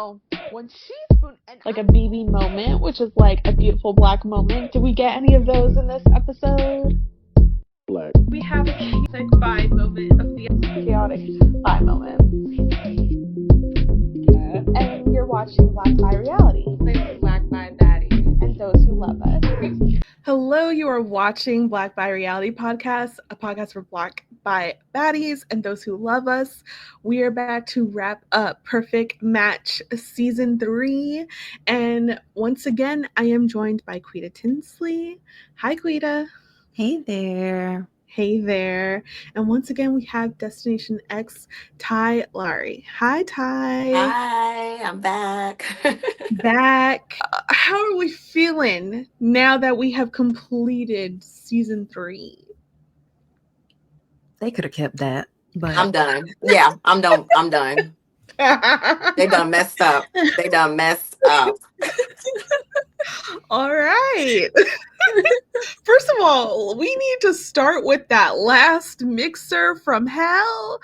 When she spoon and like a BB moment, which is like a beautiful black moment. Did we get any of those in this episode? Black. We have a chaotic bi moment of the chaotic bi moment. And you're watching Black Bi Reality. Black Bi Baddies and those who love us. Hello, you are watching Black Bi Reality Podcast, a podcast for Black Bi Baddies and those who love us. We are back to wrap up Perfect Match Season 3. And once again, I am joined by Quita Tinsely. Hi, Quita. Hey there. Hey there. And once again, we have Destination X, Lowry. Hi, Ty. Hi, I'm back. Back. How are we feeling now that we have completed Season 3? They could have kept that, but I'm done. Yeah, I'm done. I'm done. They done messed up. They done messed up. All right. First of all, we need to start with that last mixer from hell.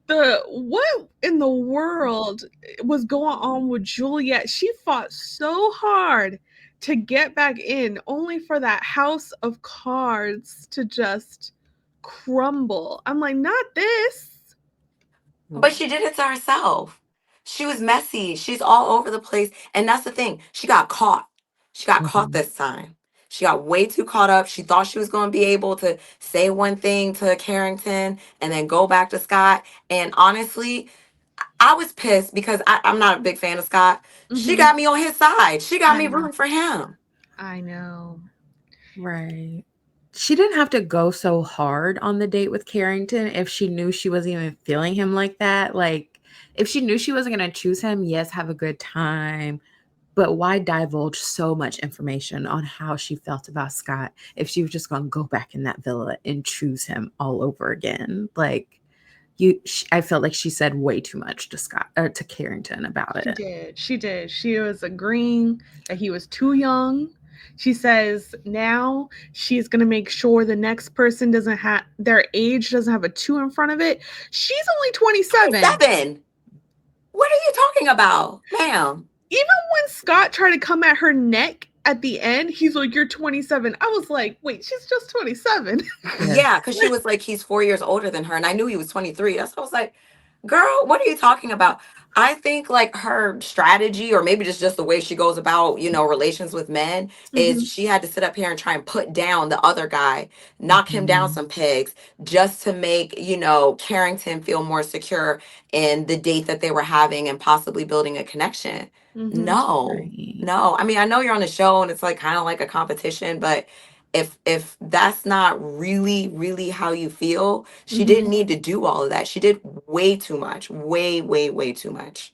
What in the world was going on with Juliette? She fought so hard to get back in, only for that house of cards to just crumble. I'm like, not this. But she did it to herself. She was messy. She's all over the place. And that's the thing. She got caught. She got caught this time. She got way too caught up. She thought she was going to be able to say one thing to Carrington and then go back to Scott. And honestly, I was pissed because I'm not a big fan of Scott. She got me on his side. She got me rooting for him. I know. right. She didn't have to go so hard on the date with Carrington if she knew she wasn't even feeling him like that. Like, if she knew she wasn't going to choose him, yes, have a good time. But why divulge so much information on how she felt about Scott if she was just going to go back in that villa and choose him all over again? Like, I felt like she said way too much to Carrington about it. She did. She was agreeing that he was too young. She says now she's going to make sure the next person doesn't have their age doesn't have a 2 in front of it. She's only 27. 7. What are you talking about, ma'am? Even when Scott tried to come at her neck at the end, he's like, "You're 27." I was like, wait, she's just 27. Yeah, because she was like, he's 4 years older than her. And I knew he was 23. That's what I was like, girl, what are you talking about? I think like her strategy, or maybe just the way she goes about, relations with men, is she had to sit up here and try and put down the other guy, knock him down some pegs, just to make, Carrington feel more secure in the date that they were having and possibly building a connection. No. I mean, I know you're on the show and it's like kind of like a competition, but if that's not really how you feel, she didn't need to do all of that. She did way too much. Way too much.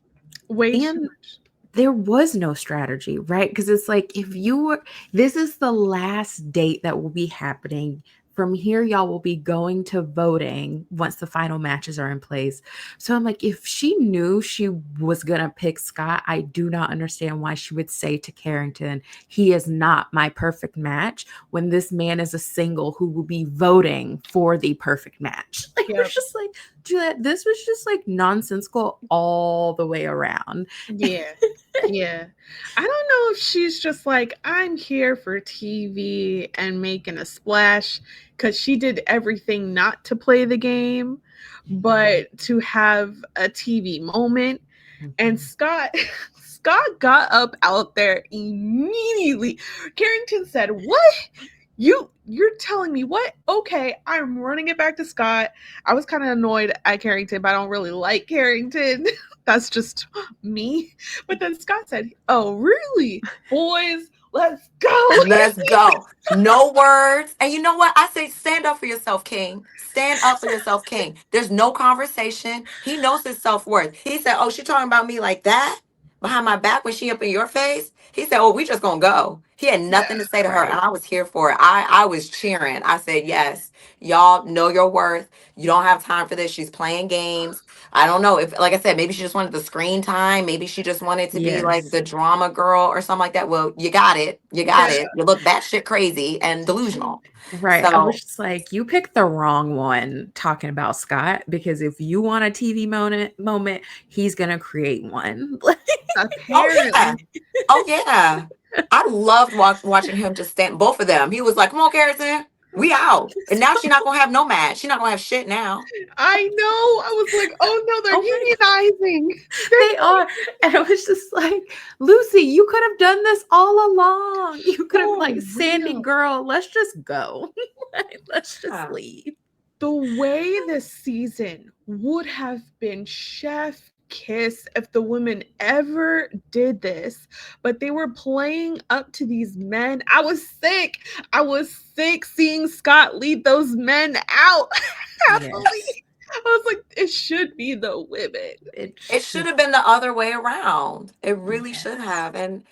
Too much. There was no strategy, right? Because it's like, this is the last date that will be happening. From here, y'all will be going to voting once the final matches are in place. So I'm like, if she knew she was going to pick Scott, I do not understand why she would say to Carrington, he is not my perfect match, when this man is a single who will be voting for the perfect match. Like, it was just like, Juliette, this was just like nonsensical all the way around. Yeah. I don't know if she's just like, I'm here for TV and making a splash, because she did everything not to play the game, but to have a TV moment. And Scott got up out there immediately. Carrington said, "What? You're telling me what? Okay, I'm running it back to Scott." I was kind of annoyed at Carrington, but I don't really like Carrington. That's just me. But then Scott said, "Oh, really? Boys, let's go." Let's go. No words. And you know what? I say stand up for yourself, King. Stand up for yourself, King. There's no conversation. He knows his self-worth. He said, "Oh, she talking about me like that behind my back when she up in your face?" He said, "Oh, we just gonna go." He had Yeah, nothing to say to her, and Right. I was here for it. I was cheering. I said, yes, y'all know your worth. You don't have time for this. She's playing games. I don't know if, like I said, maybe she just wanted the screen time. Maybe she just wanted to be like Yes. the drama girl or something like that. Well, you got it. You got yeah. it. You look batshit crazy and delusional. Right. I was So, just like, you picked the wrong one talking about Scott, because if you want a TV moment, he's gonna create one. oh yeah. Apparently, Oh yeah. I loved watching him just stand both of them. He was like, come on, Carrington. We out. And now she's not gonna have no match. She's not gonna have shit now. I know. I was like, oh no, they're Oh my unionizing. They're They are. And I was just like, Lucy, you could have done this all along. You could have, for like, Sandy real. girl, let's just go. Like, let's just Yeah. leave. The way this season would have been chef kiss if the women ever did this, but they were playing up to these men. I was sick. I was sick seeing Scott lead those men out happily. Yes. I was like, it should be the women. It It should should. have been the other way around. It really should Yes. have. And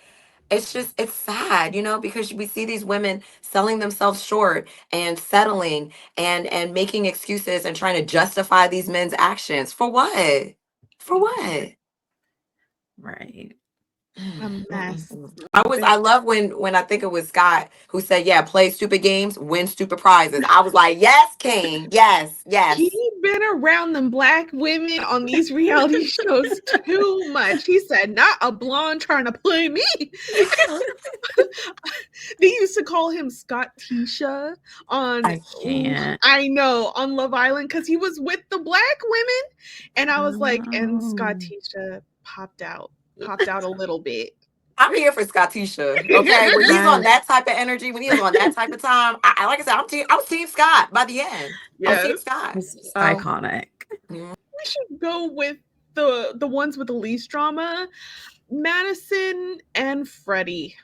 it's sad, because we see these women selling themselves short and settling and making excuses and trying to justify these men's actions. For what? For what? Right. A Mm, mm, mess. mm. A big I love when I think it was Scott who said, yeah, play stupid games, win stupid prizes. I was like, yes, King. Yes, He yes. been around them black women on these reality shows too much. He said, not a blonde trying to play me. They used to call him Scott Tisha on, I can't. I know, on Love Island because he was with the black women. And I was like, and Scott Oh. Tisha popped out a little bit. I'm here for Scottisha. Okay, when he's on I that type of energy, when he was on that type of time, like I said, I was Team Scott by the end. I was Team Yes. Scott. was So, iconic. mm, We should go with the ones with the least drama. Madison and Freddie.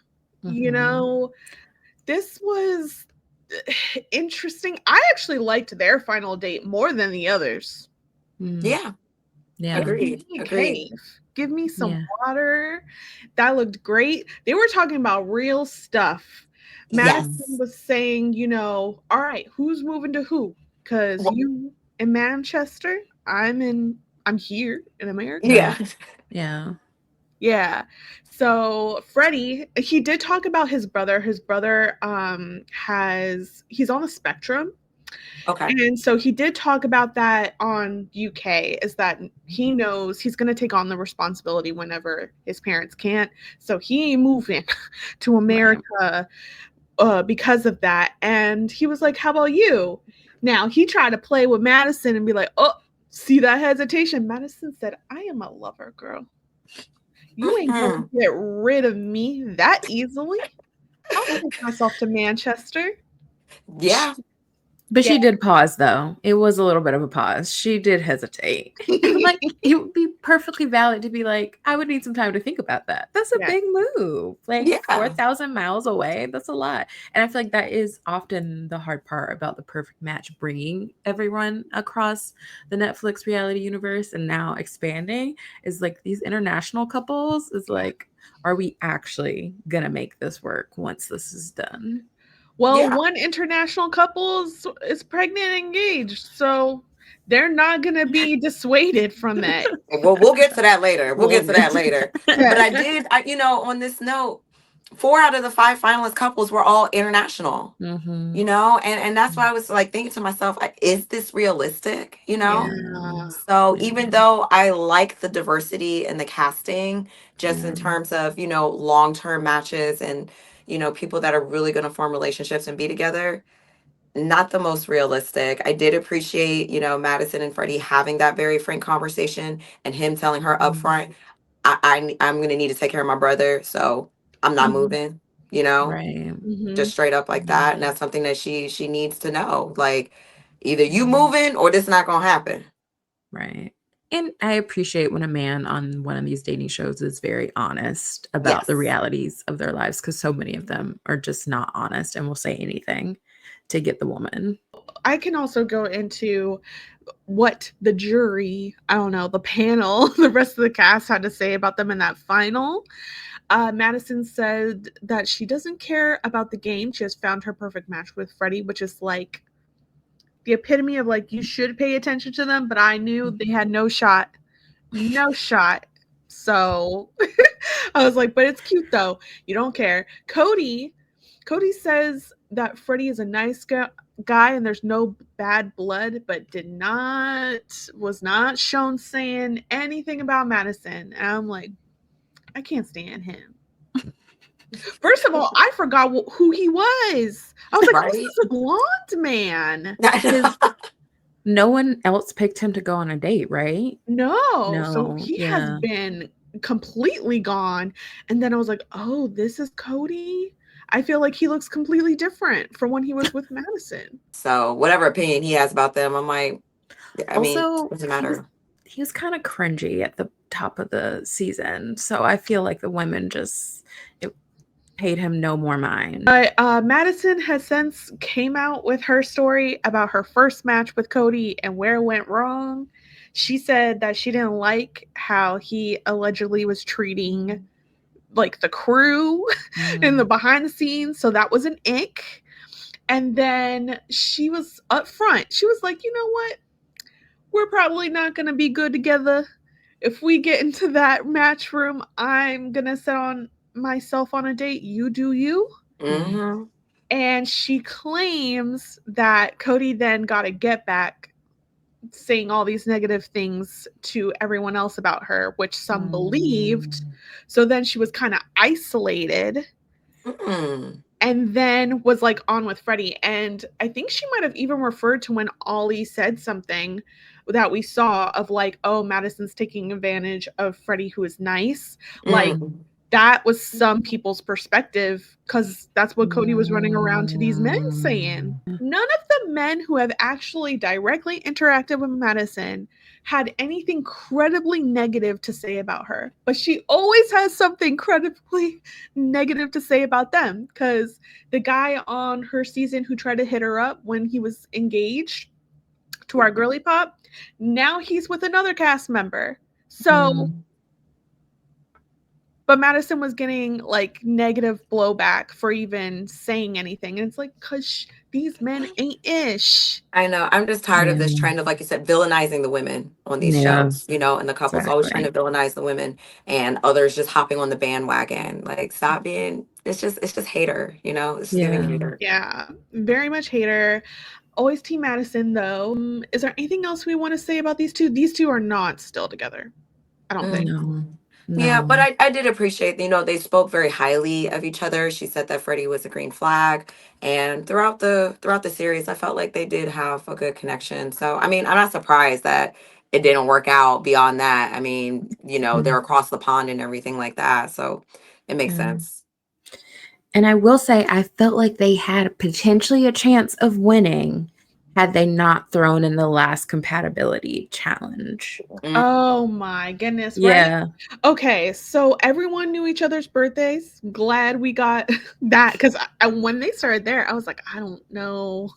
You Hmm. know, this was interesting. I actually liked their final date more than the others. Mm. yeah, Yeah. Give agreed, me a agreed. cave. Give me some Yeah. water. That looked great. They were talking about real stuff. Madison Hmm. Yes. was saying, all right, who's moving to who? Because Well, you in Manchester, I'm here in America. yeah. Right. Yeah. Yeah. So Freddie, he did talk about his brother. His brother he's on the spectrum. Okay. And so he did talk about that on UK, is that he knows he's going to take on the responsibility whenever his parents can't. So he ain't moving to Right. America because of that. And he was like, how about you? Now he tried to play with Madison and be like, oh, see that hesitation. Madison said, I am a lover girl. You ain't going Mhm. to get rid of me that easily. I'll take myself to Manchester. Yeah. But Yeah. she did pause, though. It was a little bit of a pause. She did hesitate. And, like, it would be perfectly valid to be like, I would need some time to think about that. That's a Yeah. big move. Like, Yeah. 4,000 miles away. That's a lot. And I feel like that is often the hard part about the perfect match, bringing everyone across the Netflix reality universe and now expanding, is like these international couples is like, are we actually going to make this work once this is done? Well, Yeah. one international couple is pregnant and engaged, so they're not going to be dissuaded from that. Well, we'll get to that later. We'll We'll get to get that to later. But Yeah. on this note, 4 out of the 5 finalist couples were all international. Mhm. And that's why I was like thinking to myself, like, is this realistic? Yeah. So Yeah. even though I like the diversity and the casting, just in Yeah. terms of, long-term matches and, people that are really going to form relationships and be together, not the most realistic. I did appreciate, Madison and Freddie having that very frank conversation and him telling her upfront, I'm going to need to take care of my brother. So I'm not Mhm. moving, you know? Right. Mhm. Just straight up like that. And that's something that she needs to know. Like, either you moving or this not gonna happen. Right. And I appreciate when a man on one of these dating shows is very honest about the Yes. realities of their lives, because so many of them are just not honest and will say anything to get the woman. I can also go into what the jury, I don't know, the panel, the rest of the cast had to say about them in that final. Madison said that she doesn't care about the game. She has found her perfect match with Freddie, which is like the epitome of like, you should pay attention to them, but I knew they had no shot. No shot. So I was like, but it's cute though. You don't care. Cody says that Freddie is a nice guy and there's no bad blood, but was not shown saying anything about Madison. And I'm like, I can't stand him. First of all, I forgot who he was. I was like, who's Right? this blonde man? His no one else picked him to go on a date, right? No. So No, he has yeah. been completely gone. And then I was like, oh, this is Cody. I feel like he looks completely different from when he was with Madison. So whatever opinion he has about them, I'm like, I mean, Also, doesn't matter. he was kind of cringy at the top of the season, so I feel like the women just it paid him no more mind. But Madison has since came out with her story about her first match with Cody and where it went wrong. She said that she didn't like how he allegedly was treating like the crew in the behind the scenes, so that was an ick. And then she was up front. She was like, you know what? We're probably not going to be good together. If we get into that match room, I'm going to set on myself on a date. You do you. Mm-hmm. And she claims that Cody then got a get back saying all these negative things to everyone else about her, which some believed. So then she was kind of isolated. Mm-hmm. And then was like on with Freddie. And I think she might have even referred to when Ollie said something that we saw of like, oh, Madison's taking advantage of Freddie, who is nice. Like, that was some people's perspective because that's what Cody was running around to these men saying. None of the men who have actually directly interacted with Madison had anything credibly negative to say about her, but she always has something credibly negative to say about them because the guy on her season who tried to hit her up when he was engaged to our girly pop, now he's with another cast member. So but Madison was getting like negative blowback for even saying anything. And it's like, because these men ain't ish. I know. I'm just tired of this trend of, like you said, villainizing the women on these Yeah, shows, and the couples always trying exactly. to villainize the women and others just hopping on the bandwagon. Like, stop being, it's just hater, it's just giving Yeah. hater. Yeah, very much hater. Always Team Madison, though. Is there anything else we want to say about these two? These two are not still together, I don't think. No. Yeah, but No. I did appreciate, they spoke very highly of each other. She said that Freddie was a green flag, and throughout the series, I felt like they did have a good connection. So, I mean, I'm not surprised that it didn't work out beyond that. I mean, they're across the pond and everything like that, so it makes sense. And I will say, I felt like they had potentially a chance of winning had they not thrown in the last compatibility challenge. Mm. Oh my goodness, right? Yeah. Okay, so everyone knew each other's birthdays. Glad we got that because when they started there, I was like, I don't know.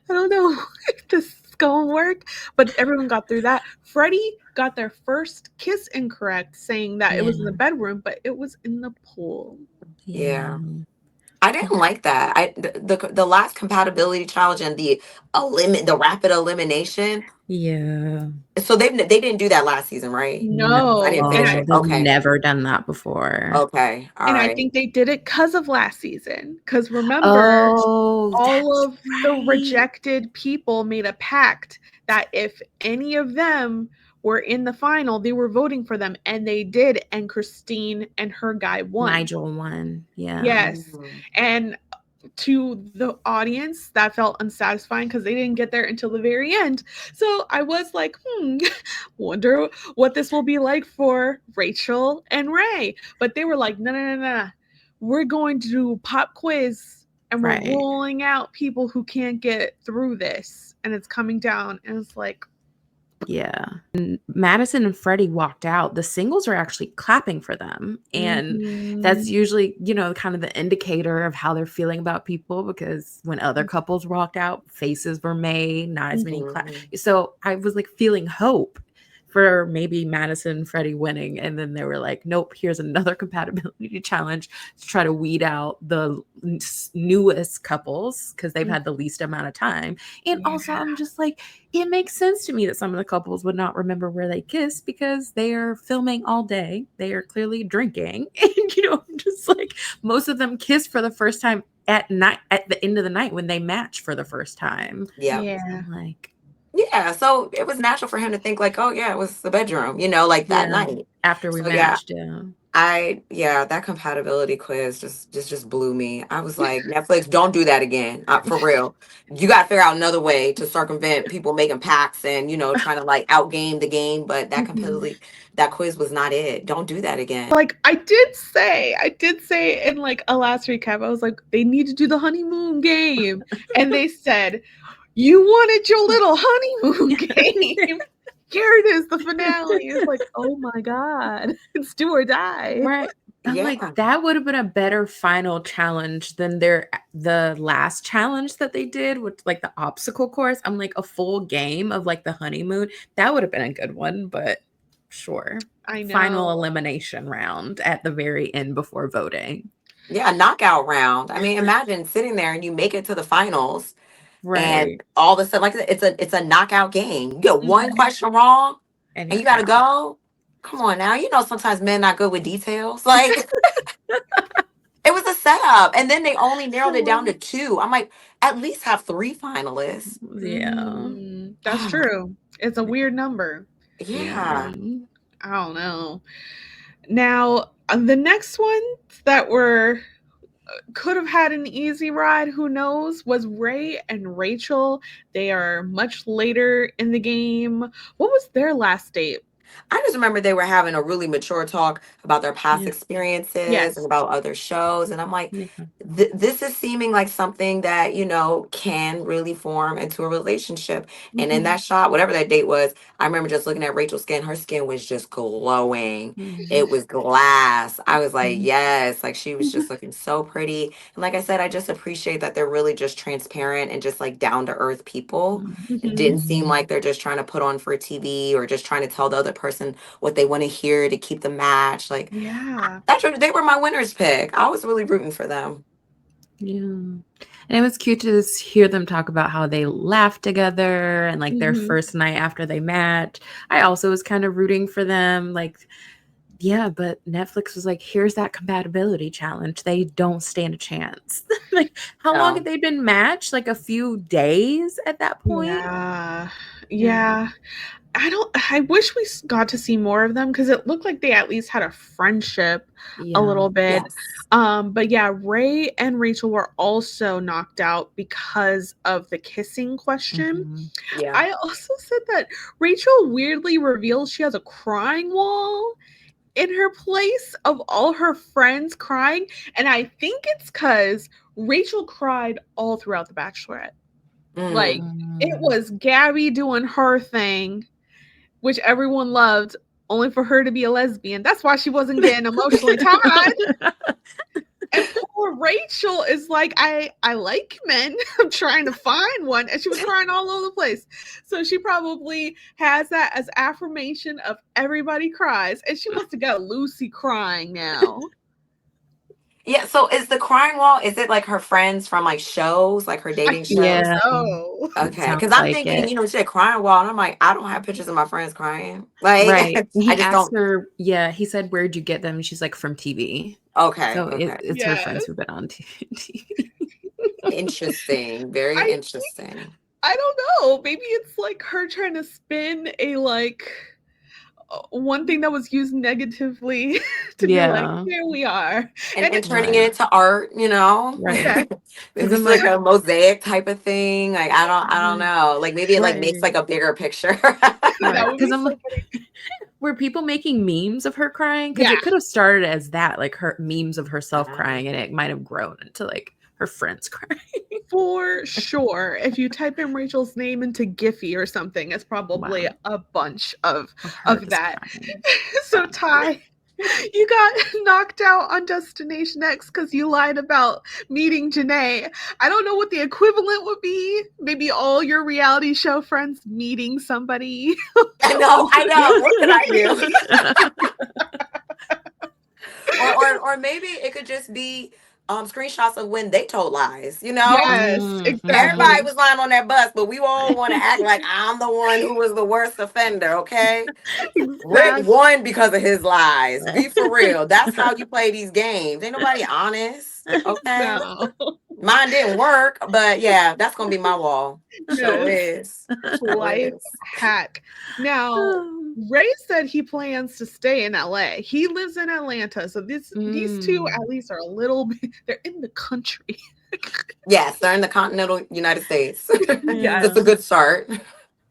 I don't know if this is going to work. But everyone got through that. Freddie got their first kiss incorrect, saying that it was in the bedroom, but it was in the pool. Yeah. I didn't like that. The last compatibility challenge and the rapid elimination. Yeah. So they didn't do that last season, right? I didn't No. finish it. They've Okay. never done that before. Okay. All And I right. think they did it because of last season. Because remember, Oh, all that's of the right. rejected people made a pact that if any of them were in the final, they were voting for them, and they did. And Christine and her guy won. Nigel won. Yeah. Yes. And to the audience, that felt unsatisfying because they didn't get there until the very end. So I was like, wonder what this will be like for Rachel and Ray. But they were like, no, no, no, no. We're going to do pop quiz and we're Right. rolling out people who can't get through this. And it's coming down. And it's like, Yeah. And Madison and Freddie walked out. The singles were actually clapping for them. And that's Mhm. usually, kind of the indicator of how they're feeling about people, because when other couples walked out, faces were made, not as many clap. Mhm. So I was like feeling hope for maybe Madison and Freddie winning. And then they were like, nope, here's another compatibility challenge to try to weed out the newest couples because they've had the least amount of time. And Yeah. also, I'm just like, it makes sense to me that some of the couples would not remember where they kissed because they are filming all day. They are clearly drinking. And, I'm just like, most of them kiss for the first time at night, at the end of the night when they match for the first time. Yeah. So Yeah. I'm like, Yeah. So it was natural for him to think like, oh yeah, it was the bedroom, like that yeah, night. after we So yeah, matched, yeah. that compatibility quiz just blew me. I was like, Netflix, don't do that again. For real. You got to figure out another way to circumvent people making pacts and, trying to like outgame the game. But Mhm. that quiz was not it. Don't do that again. Like I did say in like a last recap, I was like, they need to do the honeymoon game. And they said, you wanted your little honeymoon game. Here it is, the finale. It's like, oh my God. It's do or die. Right. I'm like, Yeah. that would have been a better final challenge than the last challenge that they did with like the obstacle course. I'm like, a full game of like the honeymoon. That would have been a good one, but sure. I Final know. elimination round at the very end before voting. Yeah. Knockout round. I mean, imagine sitting there and you make it to the finals and Right. all of a sudden, like it's a knockout game. You get one Mhm. question wrong And and you're you got to out. go. Come on now. Sometimes men not good with details. Like, it was a setup. And then they only narrowed it down to two. I'm like, at least have three finalists. Yeah. That's true. It's a weird number. Yeah. Yeah. I don't know. Now, the next ones that were could have had an easy ride, who knows, was Ray and Rachel. They are much later in the game. What was their last date? I just remember they were having a really mature talk about their past Yeah. experiences and Yes. about other shows. And I'm like, Yeah. this is seeming like something that, can really form into a relationship. And in Mhm. that shot, whatever that date was, I remember just looking at Rachel's skin. Her skin was just glowing. Mhm. It was glass. I was like, Mhm. yes, like she was just looking so pretty. And like I said, I just appreciate that they're really just transparent and just like down to earth people. It Mhm. didn't seem like they're just trying to put on for TV or just trying to tell the other person what they want to hear to keep the match. Like Yeah. they were my winner's pick. I was really rooting for them. Yeah. And it was cute to just hear them talk about how they laughed together and like their Mhm. first night after they met. I also was kind of rooting for them. Like, yeah, but Netflix was like, here's that compatibility challenge. They don't stand a chance. Like, how long No. had they been matched? Like a few days at that point? Yeah. Yeah. Yeah. I wish we got to see more of them because it looked like they at least had a friendship a Yeah. little bit. Yes. But yeah, Ray and Rachel were also knocked out because of the kissing question. Mhm. Yeah. I also said that Rachel weirdly reveals she has a crying wall in her place of all her friends crying. And I think it's because Rachel cried all throughout The Bachelorette. Like, Mm. it Mm. was Gabby doing her thing, which everyone loved, only for her to be a lesbian. That's why she wasn't getting emotionally tied. And poor Rachel is like, I like men. I'm trying to find one. And she was crying all over the place. So she probably has that as affirmation of everybody cries. And she wants to get Lucy crying now. Yeah. So is the crying wall? Is it like her friends from like shows, like her I dating think shows? Yeah. so. It Okay. sounds Because I'm like thinking, it. she said crying wall, and I'm like, I don't have pictures of my friends crying. Like, Right. I He just asked don't. her, yeah, he said, where'd you get them? And she's like, from TV. Okay. So Okay. it's her Yes. friends who've been on TV. Interesting. Very I interesting. I don't know. Maybe it's like her trying to spin a like one thing that was used negatively to be like, Yeah. here we are. And And and it's turning Right. it into art. Right. yes, Because Maybe I'm it's like like, a mosaic type of thing. Like I don't right. know. Like maybe it like makes Right. like a bigger picture. that Right. would Because be I'm so like, funny. were people making memes of her crying? Because Yeah. it could have started as that, like her memes of herself Uh, crying, and it might have grown into like her friends crying. For sure. If you type in Rachel's name into Giphy or something, it's probably Wow. a bunch Of her of just that. crying. So Ty, you got knocked out on Destination X because you lied about meeting Janae. I don't know what the equivalent would be. Maybe all your reality show friends meeting somebody. I know. What could I do? Or maybe it could just be screenshots of when they told lies, you know? Yes, Everybody exactly. was lying on their bus, but we all want to act like I'm the one who was the worst offender, okay? Rick Exactly. won because of his lies. Be for real. That's how you play these games. Ain't nobody honest, okay? No. Mine didn't work, but yeah, that's gonna be my wall. Sure Yes. is. Sure Life is. hack. Now, Ray said he plans to stay in LA. He lives in Atlanta, so these two at least are a little bit. They're in the country. Yes, they're in the continental United States. Yes. That's a good start.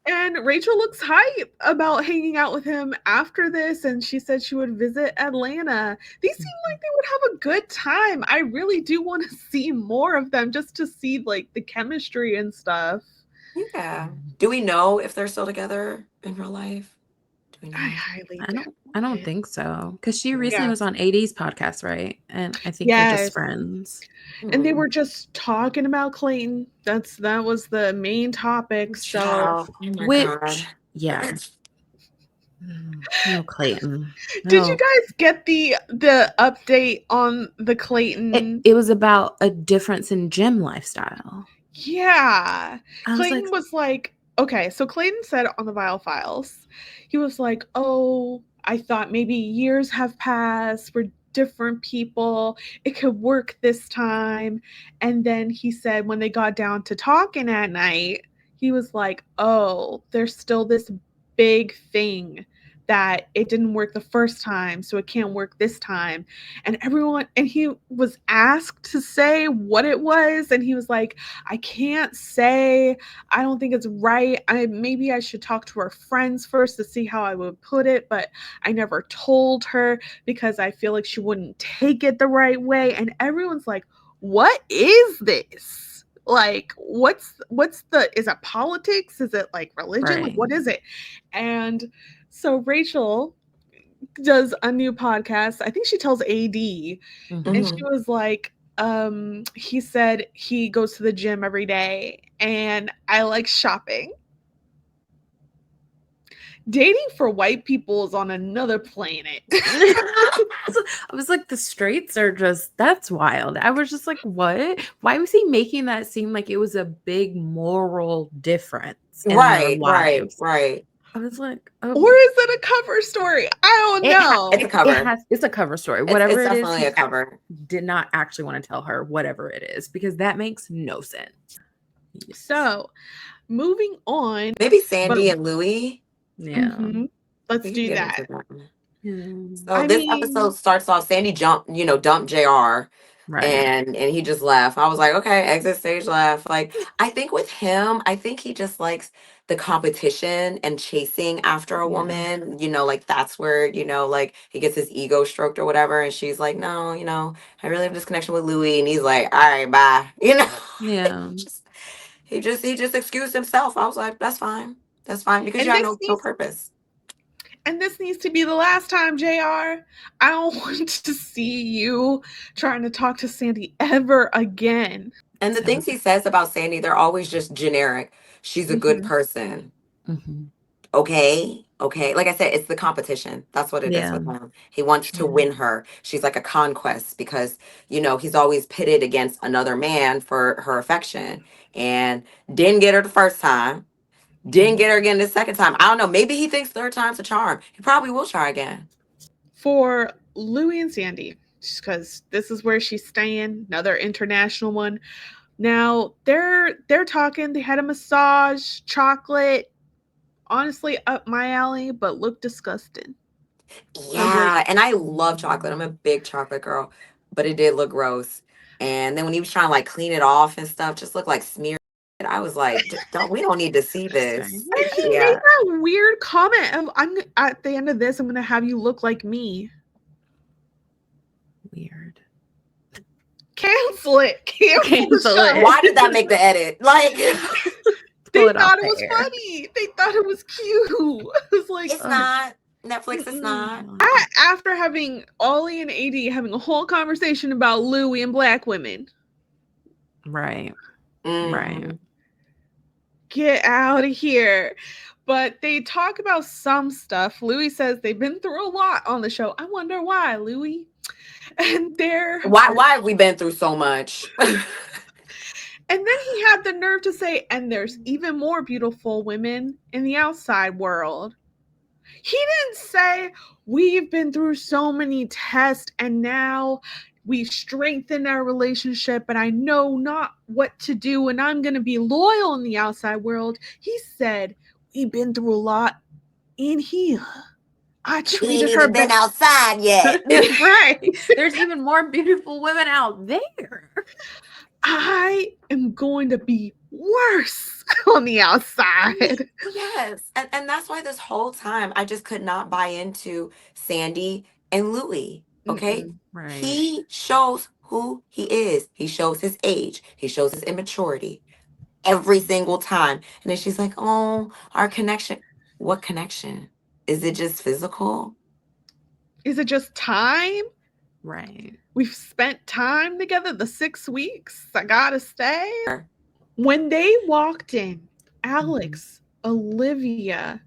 And Rachel looks hype about hanging out with him after this, and she said she would visit Atlanta. These seem like they would have a good time. I really do want to see more of them just to see like the chemistry and stuff. Yeah. Do we know if they're still together in real life? Do we I know? highly I doubt don't it. think so. Because she recently Yeah. was on AD's podcast, right? And I think they're just Yes. friends. And they Hmm. were just talking about Clayton. That was the main topic. So Child. Oh my God. Which, yeah. No, Clayton. did you No. guys get the update on the Clayton? It was about a difference in gym lifestyle. Yeah. I was like, Clayton was like, okay, so Clayton said on the Vile Files, he was like, oh, I thought maybe years have passed. We're different people. It could work this time. And then he said when they got down to talking at night, he was like, oh, there's still this big thing that it didn't work the first time, so it can't work this time. And he was asked to say what it was, and he was like, I can't say. I don't think it's right. Maybe I should talk to her friends first to see how I would put it, but I never told her because I feel like she wouldn't take it the right way. And everyone's like, "What is this? Like, what's the is it politics? Is it like religion? Like right. what is it?" And so Rachel does a new podcast. I think she tells AD, and she Hmm. was like, he said he goes to the gym every day and I like shopping. Dating for white people is on another planet. I was like, the straights are just, that's wild. I was just like, what? Why was he making that seem like it was a big moral difference in their lives? Right. I was like, Or is it a cover story? I don't It's a know. cover. it's a cover story. It's Whatever it is, definitely a cover. did not actually want to tell her whatever it is because that makes no sense. Yes. So, moving on. Maybe But Sandy and Louie. Yeah. let's We can do get into that. that. Yeah. So I this episode mean, starts off Sandy dumped JR Right. and he just left. I was like, okay, exit stage left. Like I think with him, I think he just likes the competition and chasing after a Yeah. woman, like that's where, like he gets his ego stroked or whatever. And she's like, no, I really have this connection with Louis. And he's like, all right, bye. Yeah. just he just excused himself. I was like, that's fine. That's fine because you and have this no needs purpose. and this needs to be the last time, JR. I don't want to see you trying to talk to Sandy ever again. And the So, things he says about Sandy, they're always just generic. She's a good Mhm. person. mhm. Okay. Okay. Like I said, it's the competition. That's what it is Yeah. with him. He wants to Yeah. win her. She's like a conquest because, he's always pitted against another man for her affection and didn't get her the first time. Didn't get her again the second time. I don't know. Maybe he thinks third time's a charm. He probably will try again. For Louie and Sandy, because this is where she's staying, another international one. Now they're talking. They had a massage, chocolate. Honestly, up my alley, but look disgusting. I was like, Yeah, and I love chocolate. I'm a big chocolate girl, but it did look gross. And then when he was trying to like clean it off and stuff, just looked like smeared. I was like, Don't we don't need to see Interesting. this." and he made Yeah. that weird comment of, "I'm at the end of this, I'm gonna have you look like me." Weird. Cancel. Cancel it. Why did that make the edit? Like, They Pull it off thought it the was air. funny. They thought it was cute. It was like, it's not. Netflix, it's not. after having Ollie and AD having a whole conversation about Louis and black women. Right. Mhm. Right. Get out of here. But they talk about some stuff. Louis says they've been through a lot on the show. I wonder why, Louis. And they're Why have we been through so much? and then he had the nerve to say, and there's even more beautiful women in the outside world. He didn't say we've been through so many tests and now we've strengthened our relationship and I know not what to do and I'm going to be loyal in the outside world. He said we've been through a lot in here. I We ain't treated her even been outside yet. Right. There's even more beautiful women out there. I am going to be worse on the outside. Yes. And that's why this whole time I just could not buy into Sandy and Louis. Okay. Mm-mm. Right. He shows who he is. He shows his age. He shows his immaturity every single time. And then she's like, oh, our connection. What connection? Is it just physical? Is it just time? Right. We've spent time together the 6 weeks. I gotta stay. When they walked in, Alex, Olivia,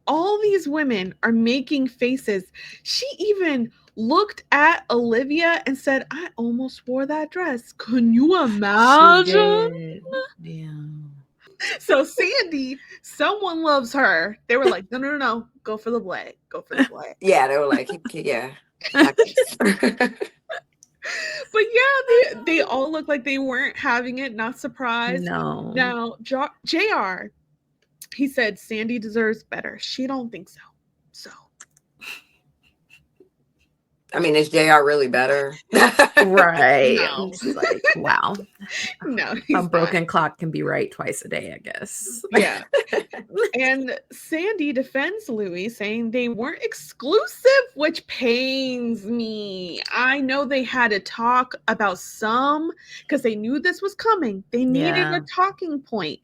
all these women are making faces. She even looked at Olivia and said, I almost wore that dress. Can you imagine? Yeah. So Sandy, someone loves her. They were like, no. Go for the black. Go for the black. Yeah, they were like, yeah. I guess. But yeah, they all look like they weren't having it, not surprised. No. Now, JR, he said Sandy deserves better. She don't think so. So. I mean, is JR really better? Right. No. I'm just like, wow. No, A broken clock can be right twice a day, I guess. Yeah. And Sandy defends Louis, saying they weren't exclusive, which pains me. I know they had a talk about some because they knew this was coming. They needed a talking point.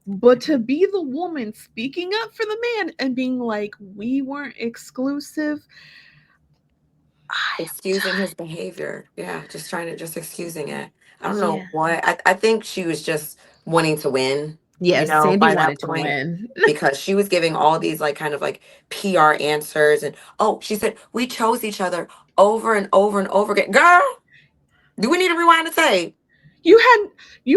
But to be the woman speaking up for the man and being like, we weren't exclusive. Excusing his behavior. Yeah, just excusing it. I don't know what. I think she was just wanting to win. Yes, You know, Sandy by wanted that to point. win. Because she was giving all these like kind of like PR answers and she said we chose each other over and over and over again. Girl, do we need to rewind the tape? You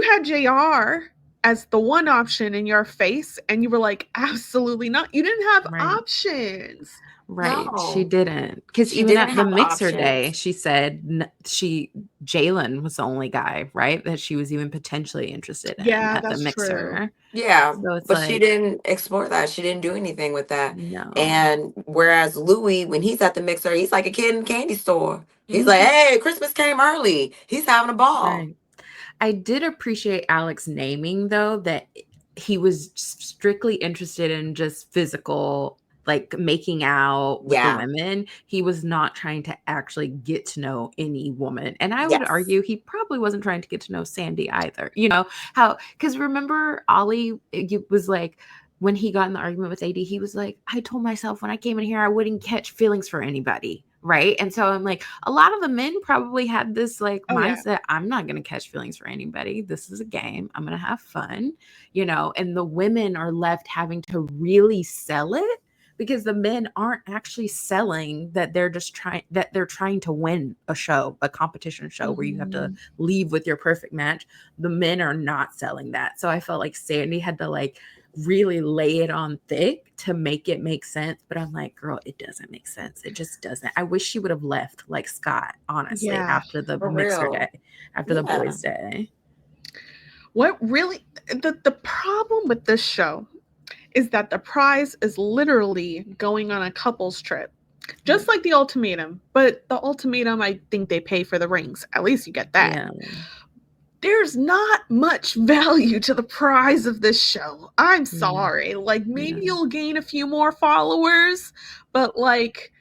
had JR as the one option in your face, and you were like, absolutely not. You didn't have options. Right. No. She didn't. Because She even didn't at the have mixer options. day, she said Jalen was the only guy, right? That she was even potentially interested in Yeah, at the that's mixer. true. Yeah, So it's but like, she didn't explore that. She didn't do anything with that. no. And whereas Louis, when he's at the mixer, he's like a kid in a candy store. He's like, hey, Christmas came early. He's having a ball. Right. I did appreciate Alex naming, though, that he was strictly interested in just physical, like making out with the women. He was not trying to actually get to know any woman. And I would argue he probably wasn't trying to get to know Sandy either. You know, because remember, Ollie was like, when he got in the argument with AD, he was like, I told myself when I came in here, I wouldn't catch feelings for anybody. Right. And so I'm like, a lot of the men probably had this like mindset. I'm not going to catch feelings for anybody. This is a game. I'm going to have fun, you know, and the women are left having to really sell it because the men aren't actually selling that they're trying to win a show, a competition show where you have to leave with your perfect match. The men are not selling that. So I felt like Sandy had to like really lay it on thick to make it make sense. But I'm like, girl, it doesn't make sense. It just doesn't. I wish she would have left like Scott, honestly, after the mixer day, after the boys' day. What really the problem with this show is that the prize is literally going on a couple's trip. Just like the ultimatum. But the ultimatum, I think they pay for the rings. At least you get that. Yeah. There's not much value to the prize of this show. I'm sorry. Like, maybe you'll gain a few more followers, but like,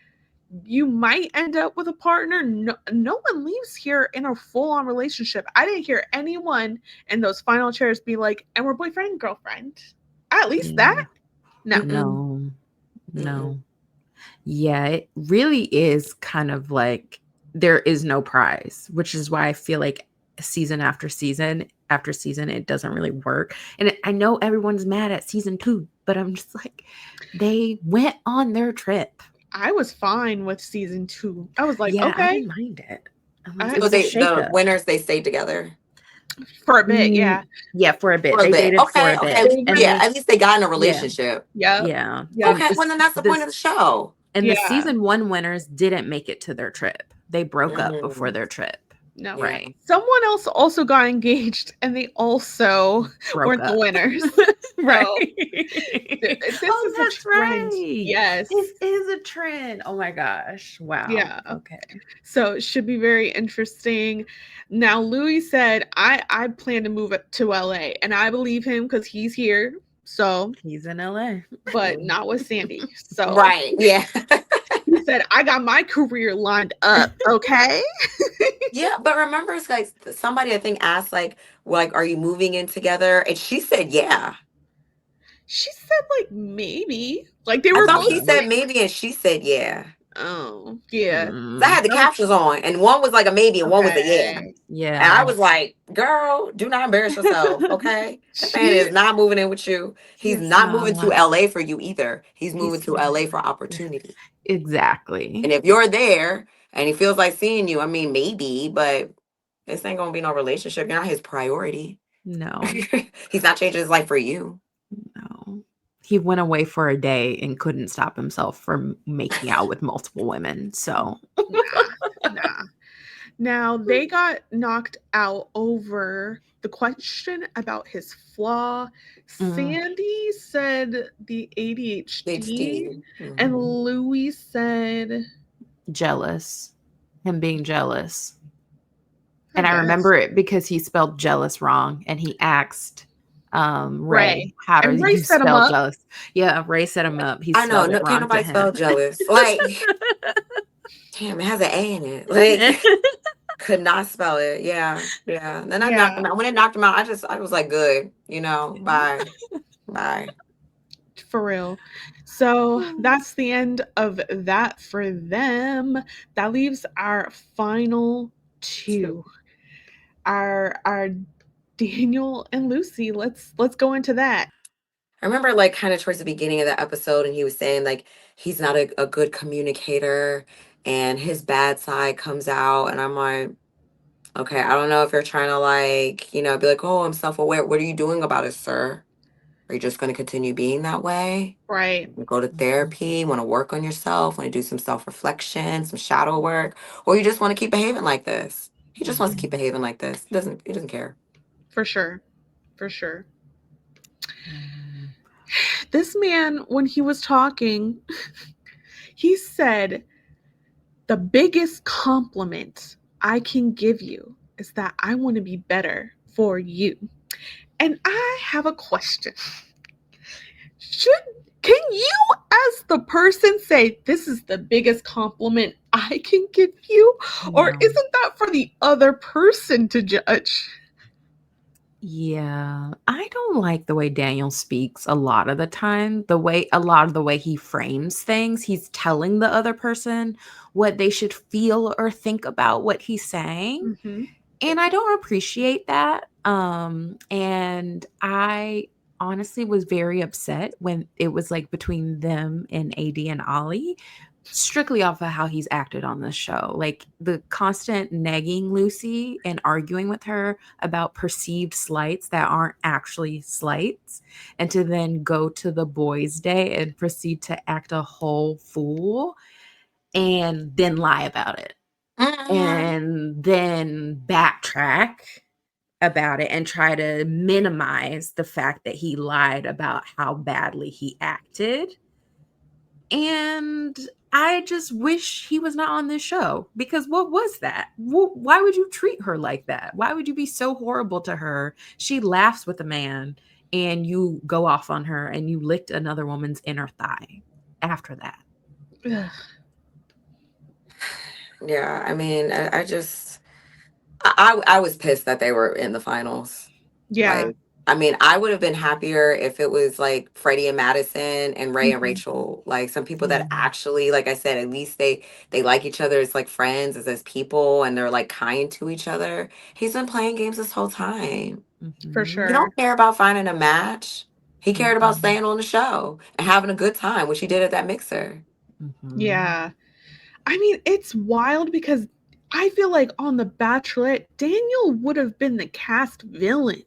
you might end up with a partner. No one leaves here in a full-on relationship. I didn't hear anyone in those final chairs be like, and we're boyfriend and girlfriend. At least that. Yeah. No. Mm-mm. No. Mm-mm. No. Yeah, it really is kind of like there is no prize, which is why I feel like season after season, it doesn't really work. And I know everyone's mad at season 2, but I'm just like, they went on their trip. I was fine with season 2. I was like, Yeah, I okay. didn't mind it. I, It So was a the shakeup. winners, they stayed together for a bit, yeah. Yeah, for a bit. for a They bit. dated for Okay, a okay. bit. They And went, Yeah, they, at least they got in a yeah, relationship. yep, yeah. yep, And Okay, well then that's the point of the show. and the yeah. season 1 winners didn't make it to their trip. They broke up before Mm, their trip. No. yeah. Right. Someone else also got engaged and they also Broke weren't the up. winners. Right. So this Oh, is a that's trend. right. Yes. This is a trend. Oh my gosh. Wow. Yeah. Okay. So it should be very interesting. Now Louis said, I plan to move it to LA, and I believe him because he's here. So, He's in LA. but Mm. not with Sandy. So Right. Yeah. he said, I got my career lined up. Okay. Yeah, but remember, it's like somebody I think asked like, are you moving in together? And she said, yeah. She said like maybe. Like they I were thought both he Mm, said like, maybe, and she said, yeah. oh yeah. 'Cause I mm, had the That was captions on, and one was like a maybe, and one was a yeah. okay. And I yeah. was like, girl, do not embarrass yourself, okay? That man She is not moving in with you. He's He's not moving to not. LA for you either. He's moving He's to LA for opportunity. And exactly. if you're there and he feels like seeing you, I mean, maybe, but this ain't gonna be no relationship. You're not his priority. No. He's not changing his life for you. No. He went away for a day and couldn't stop himself from making out with multiple women. So, nah, nah. Now they got knocked out over the question about his flaw. mm, Sandy said the ADHD, HD. and Mhm. Louis said, jealous. Him being jealous. I And I guess, remember it because he spelled jealous wrong and he asked Ray, Ray. how do And Ray you set him spell up. jealous? Yeah, Ray set him up. He I know, spelled it no, can't wrong to nobody him. spell jealous. Like, damn, it has an A in it. Like, could not spell it. Yeah, yeah. And then I knocked him Yeah, out. When it knocked him out, I was like, good, bye, bye. for real. So that's the end of that for them. That leaves our final Two. two. Our Daniel and Lucy. Let's go into that. I remember like kind of towards the beginning of the episode, and he was saying like he's not a good communicator, and his bad side comes out, and I'm like, okay, I don't know if you're trying to like, be like, oh, I'm self-aware. What are you doing about it, sir? Are you just going to continue being that way? Right. Go to therapy, want to work on yourself, want to do some self-reflection, some shadow work, or you just want to keep behaving like this. He just wants to keep behaving like this. He doesn't care. For sure. For sure. Mm, This man, when he was talking, he said, the biggest compliment I can give you is that I want to be better for you. And I have a question. Should can you as the person say this is the biggest compliment I can give you? Or no. isn't that for the other person to judge? Yeah, I don't like the way Daniel speaks a lot of the time. A lot of the way he frames things, he's telling the other person what they should feel or think about what he's saying. Mm-hmm. And I don't appreciate that. And I honestly was very upset when it was like between them and AD and Ollie, strictly off of how he's acted on this show. Like the constant nagging Lucy and arguing with her about perceived slights that aren't actually slights, and to then go to the boys' day and proceed to act a whole fool and then lie about it Mhm. and then backtrack about it and try to minimize the fact that he lied about how badly he acted. And I just wish he was not on this show, because what was that? Why would you treat her like that? Why would you be so horrible to her? She laughs with a man and you go off on her and you licked another woman's inner thigh after that. Ugh. Yeah, I mean, I just I was pissed that they were in the finals. Yeah. Like, I mean, I would have been happier if it was like Freddie and Madison and Ray and Mhm. Rachel, like some people that Mhm. actually, like I said, at least they like each other as like friends, as people, and they're like kind to each other. He's been playing games this whole time. For Mhm. He sure. don't care about finding a match. He cared about Mhm. staying on the show and having a good time, which he did at that mixer. Mhm. Yeah. I mean, it's wild because I feel like on The Bachelorette, Daniel would have been the cast villain.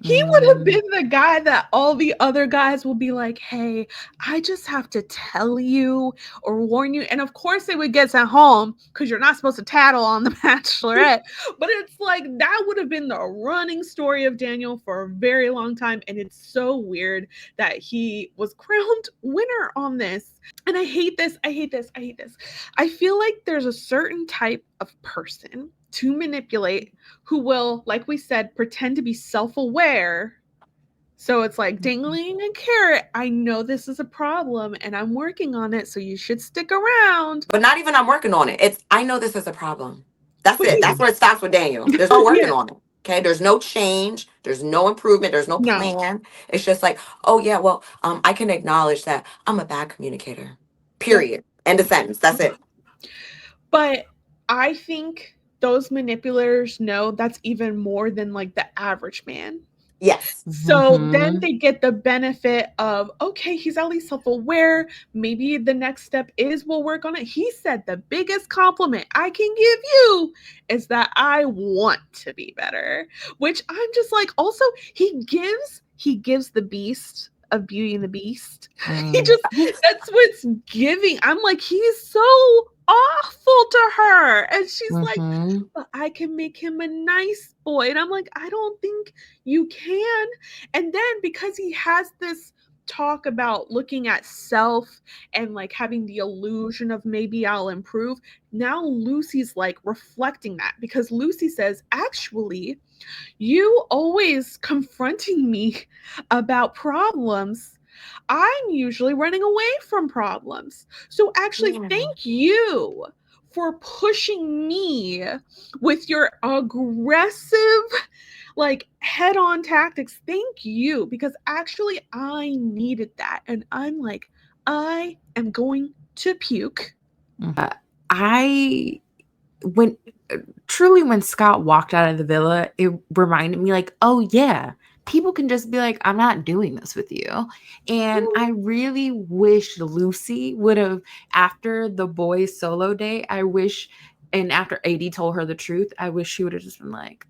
He would have Mm. been the guy that all the other guys will be like, hey, I just have to tell you or warn you. And of course, they would get sent home because you're not supposed to tattle on The Bachelorette. But it's like that would have been the running story of Daniel for a very long time. And it's so weird that he was crowned winner on this. And I hate this. I hate this. I hate this. I feel like there's a certain type of person to manipulate who will, like we said, pretend to be self aware. So it's like dangling a carrot. I know this is a problem and I'm working on it. So you should stick around. But not even I'm working on it. It's I know this is a problem. That's But it. he's, That's where it stops with Daniel. There's no working yeah, on it. Okay. There's no change. There's no improvement. There's no no, plan. It's just like, oh yeah, well, I can acknowledge that I'm a bad communicator. yep. Period. End of sentence. That's it. But I think those manipulators know that's even more than like the average man. Yes. So then Mhm. they get the benefit of, okay, he's at least self aware. Maybe the next step is we'll work on it. He said the biggest compliment I can give you is that I want to be better, which I'm just like, also, he gives the beast of Beauty and the Beast. He Mm. just, that's what's giving. I'm like, he's so awful to her. And she's like, Mhm. but I can make him a nice boy. And I'm like, I don't think you can. And then because he has this talk about looking at self and like having the illusion of maybe I'll improve, now Lucy's like reflecting that because Lucy says, actually, you always confronting me about problems. I'm usually running away from problems. So actually, Yeah. thank you for pushing me with your aggressive, like head on tactics. Thank you. Because actually, I needed that. And I'm like, I am going to puke. I when truly when Scott walked out of the villa, it reminded me like, oh yeah, people can just be like, I'm not doing this with you. And I really wish Lucy would have, after the boys solo day, I wish, and after AD told her the truth, I wish she would have just been like,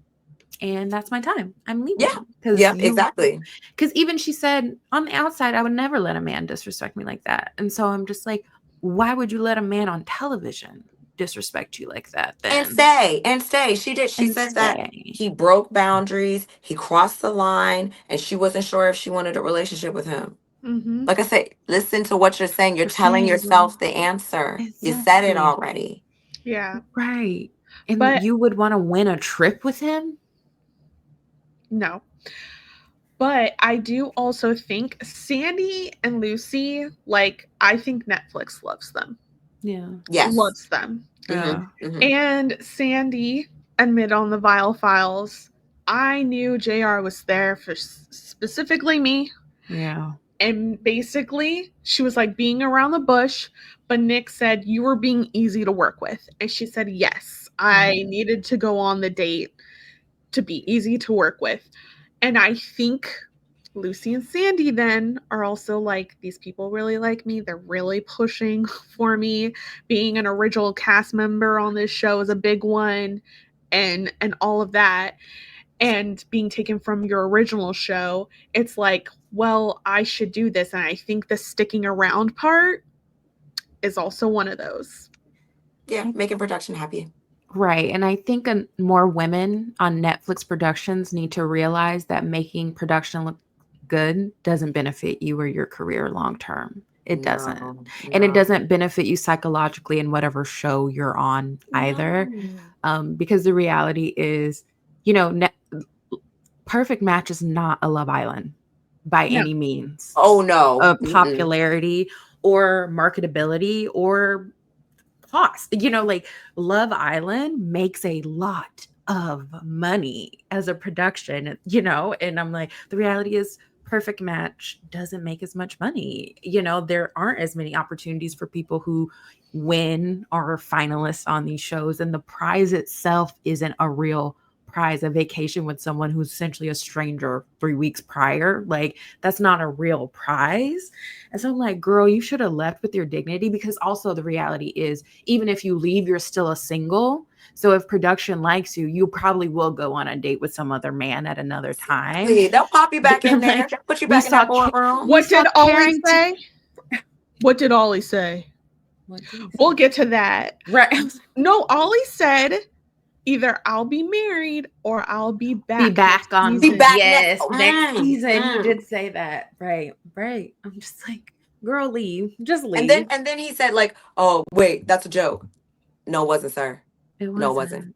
and that's my time. I'm Yeah. leaving. Because Yep. you Exactly. because even she said on the outside, I would never let a man disrespect me like that. And so I'm just like, why would you let a man on television disrespect you like that And then? stay and stay. She did. She And said that stay. he broke boundaries. He crossed the line, and she wasn't sure if she wanted a relationship with him. Mm-hmm. Like I said, listen to what you're saying. You're For telling saying yourself the answer. You said it exactly. already. Yeah. Right. And But you would want to win a trip with him? no. But I do also think Sandy and Lucy, like, I think Netflix loves them. Yeah. Yes. Loves them. Mm-hmm. Yeah. Mm-hmm. And Sandy admit on the Vile Files, I knew JR was there for specifically me. Yeah. And basically, she was like being around the bush, but Nick said, you were being easy to work with. And she said, yes, I needed to go on the date to be easy to work with. And I think Lucy and Sandy then are also like, these people really like me. They're really pushing for me. Being an original cast member on this show is a big one, and all of that. And being taken from your original show, it's like, well, I should do this. And I think the sticking around part is also one of those. Yeah. Making production happy. Right. And I think more women on Netflix productions need to realize that making production look good doesn't benefit you or your career long term. It doesn't. No. And it No. doesn't benefit you psychologically in whatever show you're on either. No. Because the reality is, Perfect Match is not a Love Island by No. any means Oh no. of Mm-mm. popularity or marketability or cost. Like Love Island makes a lot of money as a production, and I'm like, the reality is Perfect Match doesn't make as much money. There aren't as many opportunities for people who win or are finalists on these shows, and the prize itself isn't a real prize. A vacation with someone who's essentially a stranger 3 weeks prior, like that's not a real prize. And so I'm like, girl, you should have left with your dignity, because also the reality is, even if you leave, you're still a single. So if production likes you, you probably will go on a date with some other man at another time. Exactly. They'll pop you back in there. Like They'll put you we back in that saw, boardroom. we What saw did Ollie Carrington. say? What did Ollie say? What did he say? We'll get to that. Right. No, Ollie said either I'll be married or I'll be Be back next back on. Be season. back next. Yes, next Mm, season. He mm. did say that. Right, right. I'm just like, girl, leave. Just And then leave. and then he said like, "Oh wait, that's a joke." No, it wasn't, sir. It No, it wasn't. wasn't.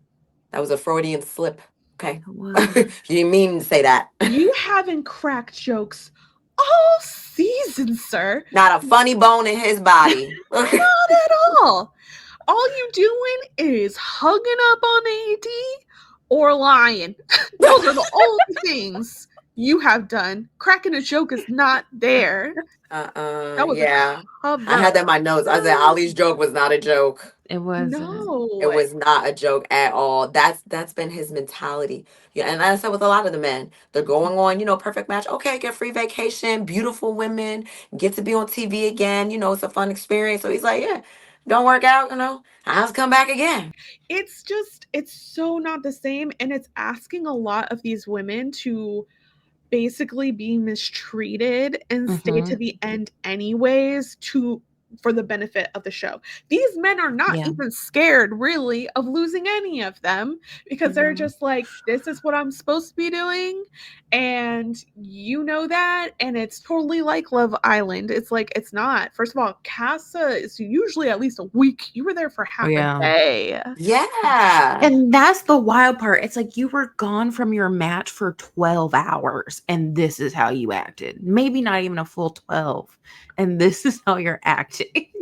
That was a Freudian slip. Okay, It you was. didn't mean to say that. You haven't cracked jokes all season, sir. Not a funny bone in his body. Not at all. All you doing is hugging up on AD or lying. Those are the only things you have done. Cracking a joke is not there. That was a Yeah. I cover. had that in my notes. I said Ollie's joke was not a joke. It wasn't. It No. was not a joke at all. That's been his mentality. Yeah, and as I said with a lot of the men, they're going on, perfect match. Okay, get free vacation, beautiful women, get to be on TV again. It's a fun experience. So he's like, yeah, don't work out, I'll just come back again. It's so not the same. And it's asking a lot of these women to basically be mistreated and stay to Mm-hmm. the end anyways to for the benefit of the show. These men are not Yeah. even scared really of losing any of them because they're No. just like, this is what I'm supposed to be doing, and you know that. And it's totally like Love Island. It's like, it's not. First of all, Casa is usually at least a week. You were there for Oh, half a yeah. day. Yeah. And that's the wild part. It's like you were gone from your match for 12 hours, and this is how you acted. Maybe not even a full 12. And this is how you're acting.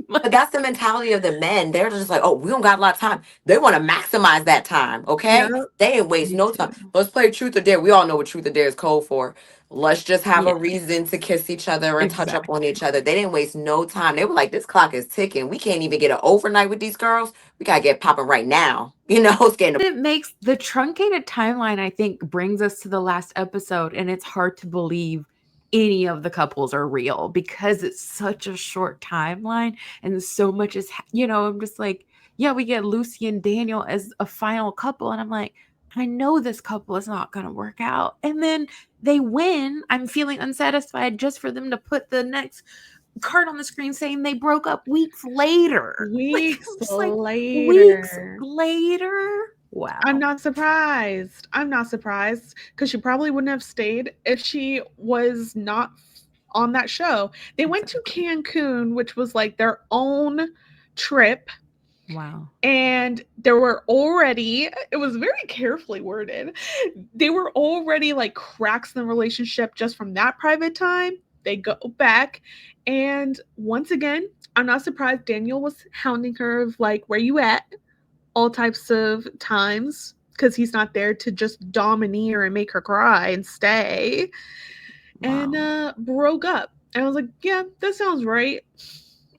But that's the mentality of the men. They're just like, oh, we don't got a lot of time. They want to maximize that time. Yeah, Okay. They ain't waste Me no time. too. Let's play truth or dare. We all know what truth or dare is code for. Let's just have Yeah, a reason to kiss each other and touch up on exactly. each other. They didn't waste no time. They were like, this clock is ticking. We can't even get an overnight with these girls. We gotta get popping right now. It's getting It makes the truncated timeline, I think, brings us to the last episode, and it's hard to believe any of the couples are real because it's such a short timeline and so much is, I'm just like, yeah, we get Lucy and Daniel as a final couple, and I'm like, I know this couple is not going to work out. And then they win. I'm feeling unsatisfied just for them to put the next card on the screen saying they broke up weeks later. Like, weeks I'm just like, weeks later. later? I'm Wow. not surprised. I'm not surprised because she probably wouldn't have stayed if she was not on that show. They went to Exactly. Cancun, which was like their own trip, Wow. and there were already, it was very carefully worded, they were already like cracks in the relationship just from that private time. They go back, and once again, I'm not surprised Daniel was hounding her of like, where you at, all types of times, because he's not there to just domineer and make her cry and stay. And Wow. broke up. And I was like, yeah, that sounds right.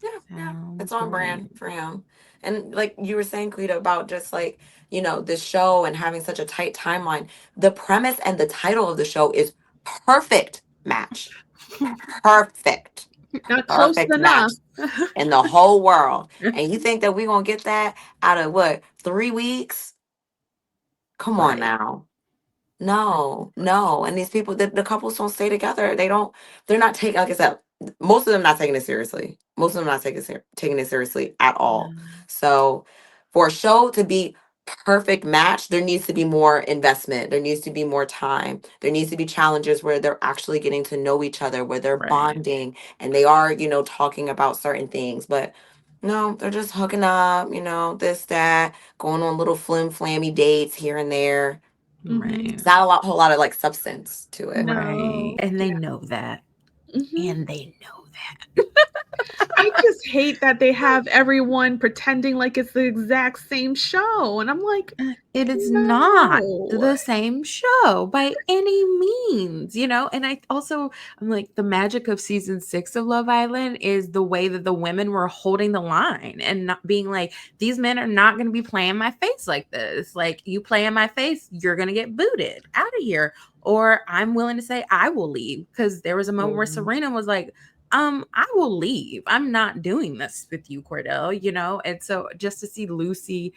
Yeah, yeah. It's Sounds on right. brand for him. And like you were saying, Quita, about just like, this show and having such a tight timeline. The premise and the title of the show is perfect match. Perfect. Not close Perfect enough. match in the whole world. And you think that we're gonna get that out of what, 3 weeks? Come on Right. now. No, no. And these people, the couples don't stay together. They're not taking, like I said, most of them not taking it seriously. Most of them not taking it seriously at all. No. So for a show to be perfect match, there needs to be more investment. There needs to be more time. There needs to be challenges where they're actually getting to know each other, where they're Right. bonding and they are, talking about certain things. But no, they're just hooking up, this, that, going on little flim flammy dates here and there. Mm-hmm. Right. It's not whole lot of like substance to it. Right. No. And they Yeah. know that. Mm-hmm. And they know that. I just hate that they have everyone pretending like it's the exact same show. And I'm like, It is not no. the same show by any means, you know? And I'm like, the magic of season 6 of Love Island is the way that the women were holding the line and not being like, these men are not going to be playing my face like this. Like, you play in my face, you're going to get booted out of here. Or I'm willing to say, I will leave. Because there was a moment where Serena was like, I will leave. I'm not doing this with you, Cordell, you know? And so just to see Lucy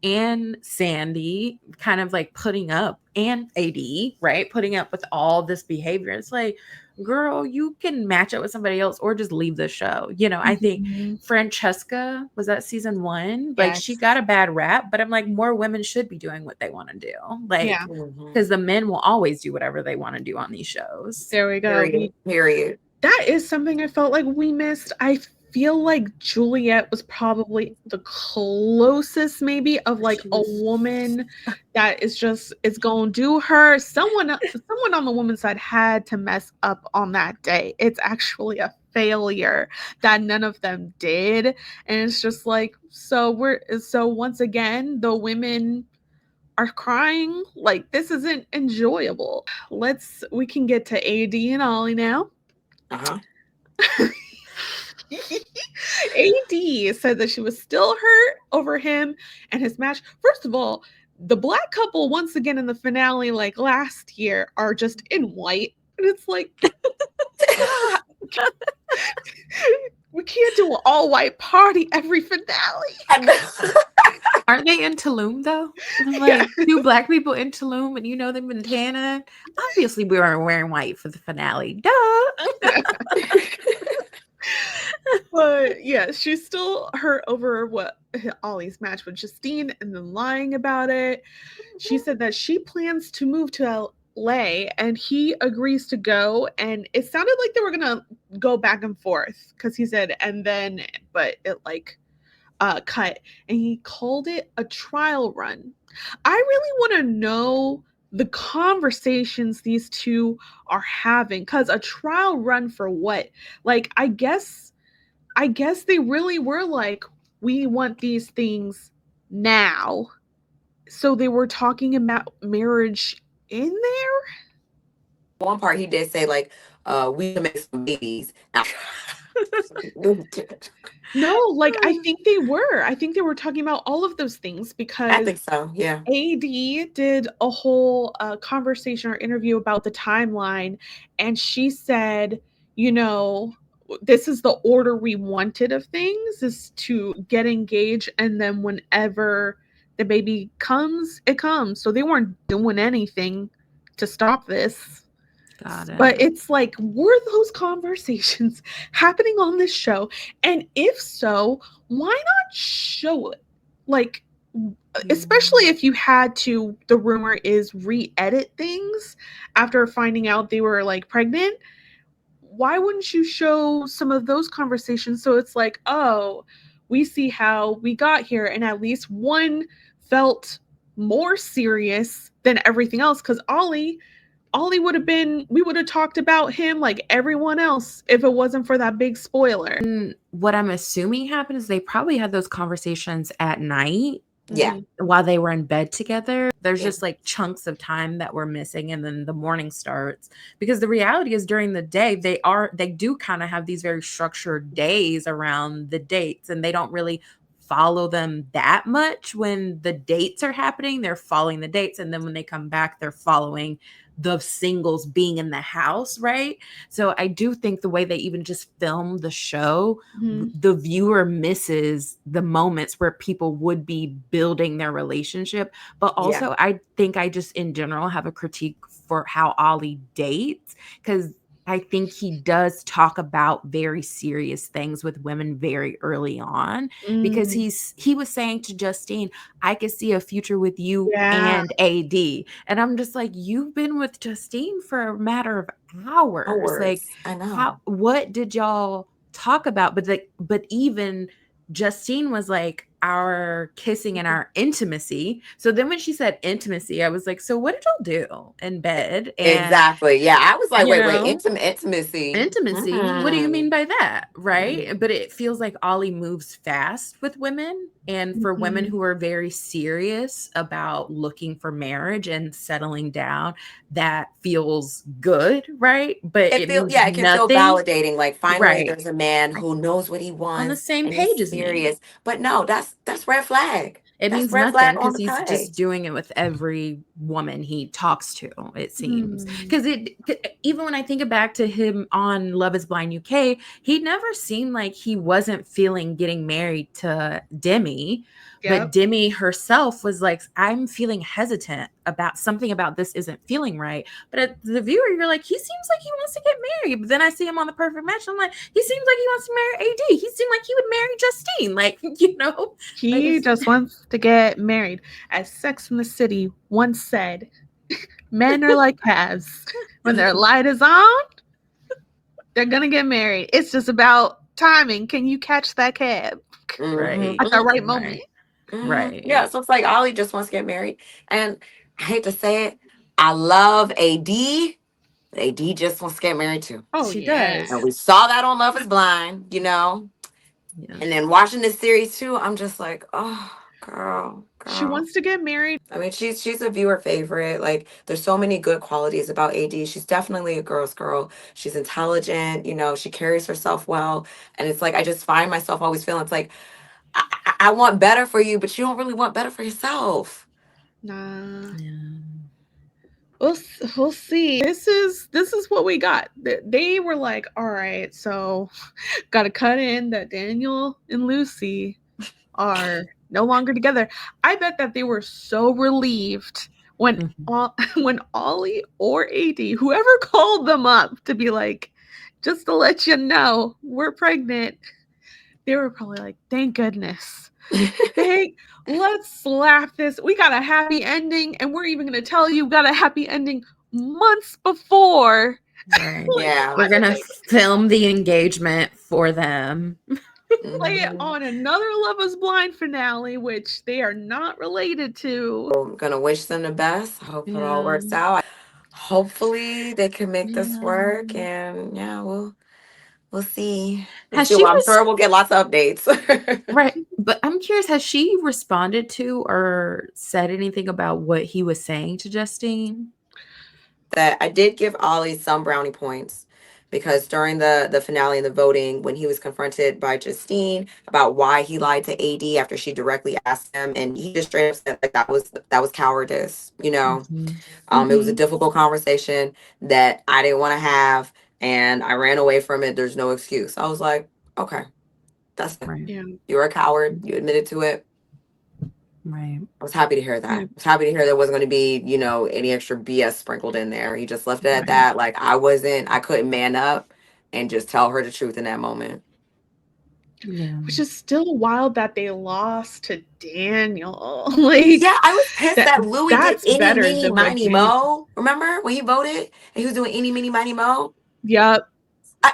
and Sandy kind of like putting up, and AD, right? Putting up with all this behavior. It's like, girl, you can match up with somebody else or just leave the show. You know, I think Mhm. Francesca, was that season 1? Like, she Yes. got a bad rap, but I'm like, more women should be doing what they want to do. Like, Yeah. because the men will always do whatever they want to do on these shows. There we go. Period. Period. That is something I felt like we missed. I feel like Juliette was probably the closest, maybe, of like She a was woman that is going to do her. Someone on the woman's side had to mess up on that day. It's actually a failure that none of them did, and it's just like, so once again the women are crying. Like, this isn't enjoyable. We can get to AD and Ollie now. Uh-huh. AD said that she was still hurt over him and his match. First of all, the black couple, once again in the finale, like last year, are just in white. And it's like, God, we can't do an all white party every finale. Aren't they in Tulum though? I'm Yeah. like, 2 black people in Tulum, and you know they've been tanning. Obviously, we weren't wearing white for the finale. Duh. But yeah, she's still hurt over what Ollie's match with Justine and then lying about it. She said that she plans to move to LA and he agrees to go. And it sounded like they were gonna go back and forth because he said, and then, but it like cut, and he called it a trial run. I really want to know the conversations these two are having, because a trial run for what? Like, I guess they really were like, we want these things now. So they were talking about marriage in there? One part he did say like, we can make some babies. No, like I think they were. I think they were talking about all of those things I because think so. Yeah. AD did a whole conversation or interview about the timeline, and she said, you know, this is the order we wanted of things, is to get engaged, and then whenever the baby comes, it comes. So they weren't doing anything to stop this. Got But it. it's like, were those conversations happening on this show? And if so, why not show it? Like, especially if you had to, the rumor is, re-edit things after finding out they were like pregnant. Why wouldn't you show some of those conversations so it's like, oh, we see how we got here, and at least one felt more serious than everything else? Because Ollie would have been, we would have talked about him like everyone else if it wasn't for that big spoiler. What I'm assuming happened is they probably had those conversations at night Yeah. while they were in bed together. There's Yeah. just like chunks of time that were missing, and then the morning starts, because the reality is during the day they do kind of have these very structured days around the dates, and they don't really follow them that much. When the dates are happening, they're following the dates, and then when they come back, they're following the singles being in the house, right? So I do think the way they even just film the show, the viewer misses the moments where people would be building their relationship. But Yeah. also, I think I just in general have a critique for how Ollie dates, because I think he does talk about very serious things with women very early on, because Mm, he was saying to Justine, I could see a future with you yeah. and AD. And I'm just like, you've been with Justine for a matter of hours. Like, Hours. I know. what did y'all talk about? But even Justine was like, our kissing and our intimacy. So then when she said intimacy, I was like, so what did y'all do in bed? And, Exactly. Yeah. I was like, you wait, know, intimacy. intimacy, what do you Mm-hmm. mean by that? Right? Mm-hmm. But it feels like Ollie moves fast with women, and for women Mhm. who are very serious about looking for marriage and settling down, that feels good, right? But It it feel means yeah, it can feel nothing. validating. Like finally Right. there's a man who knows what he On the wants same and he's page as me. serious. But no, that's red flag. It That's means red nothing flag on because the he's play. just doing it with every woman he talks to, it seems. Mm. Because even when I think back to him on Love is Blind UK, he never seemed like he wasn't feeling getting married to Demi. But Yep. Demi herself was like, I'm feeling hesitant about something about this isn't feeling right. But as the viewer, you're like, he seems like he wants to get married. But then I see him on The Perfect Match. I'm like, he seems like he wants to marry AD. He seemed like he would marry Justine. Like, like He it's just wants to get married. As Sex in the City once said, men are like calves. When their light is on, they're gonna get married. It's just about timing. Can you catch that cab Mm-hmm. at right. the right Mm-hmm. moment? Right. Mm-hmm. Yeah, Right. so it's like Ollie just wants to get married. And I hate to say it, I love AD. AD just wants to get married too. Oh She yeah. And does. we saw that on Love is Blind, you know. And Yes. then watching this series too, I'm just like, oh, She girl. wants to get married. I mean, she's a viewer favorite. Like, there's so many good qualities about AD. She's definitely a girl's girl. She's intelligent. You know, she carries herself well. And it's like I just find myself always feeling it's like I want better for you, but you don't really want better for yourself. Nah. Yeah. We'll see. This is what we got. They were like, all right, so got to cut in that Daniel and Lucy are no longer together. I bet that they were so relieved when Mhm. when Ollie or AD, whoever called them up to be like, just to let you know, we're pregnant. They were probably like, thank goodness. Thank let's slap this. We got a happy ending, and we're even gonna tell you we got a happy ending months before. Right. Like, Yeah. why We're did gonna they film the engagement for them. play it Mhm. on another Love is Blind finale, which they are not related to? I'm gonna wish them the best. I hope it all Yeah. works out. Hopefully they can make this work, Yeah. and yeah, we'll see. We'll Has see. she Well, I'm res- sure we'll get lots of updates. right? But I'm curious, has she responded to or said anything about what he was saying to Justine? That I did give Ollie some brownie points because during the finale and the voting, when he was confronted by Justine about why he lied to AD after she directly asked him, and he just straight up said like that was cowardice. You know, Mhm. it was a Mm-hmm. difficult conversation that I didn't want to have, and I ran away from it. There's no excuse. I was like, okay, that's it. Right. Yeah. You're a coward. You admitted to it. Right. I was happy to hear that. Yeah. I was happy to hear there wasn't going to be, any extra BS sprinkled in there. He just left it at Right. that. Like I couldn't man up and just tell her the truth in that moment. Yeah. Which is still wild that they lost to Daniel. Yeah, Like I was pissed that that Louis did that's any, better meeny, than what miny, Daniel. mo. Remember when he voted and he was doing any, meeny, miny, mo? Yep.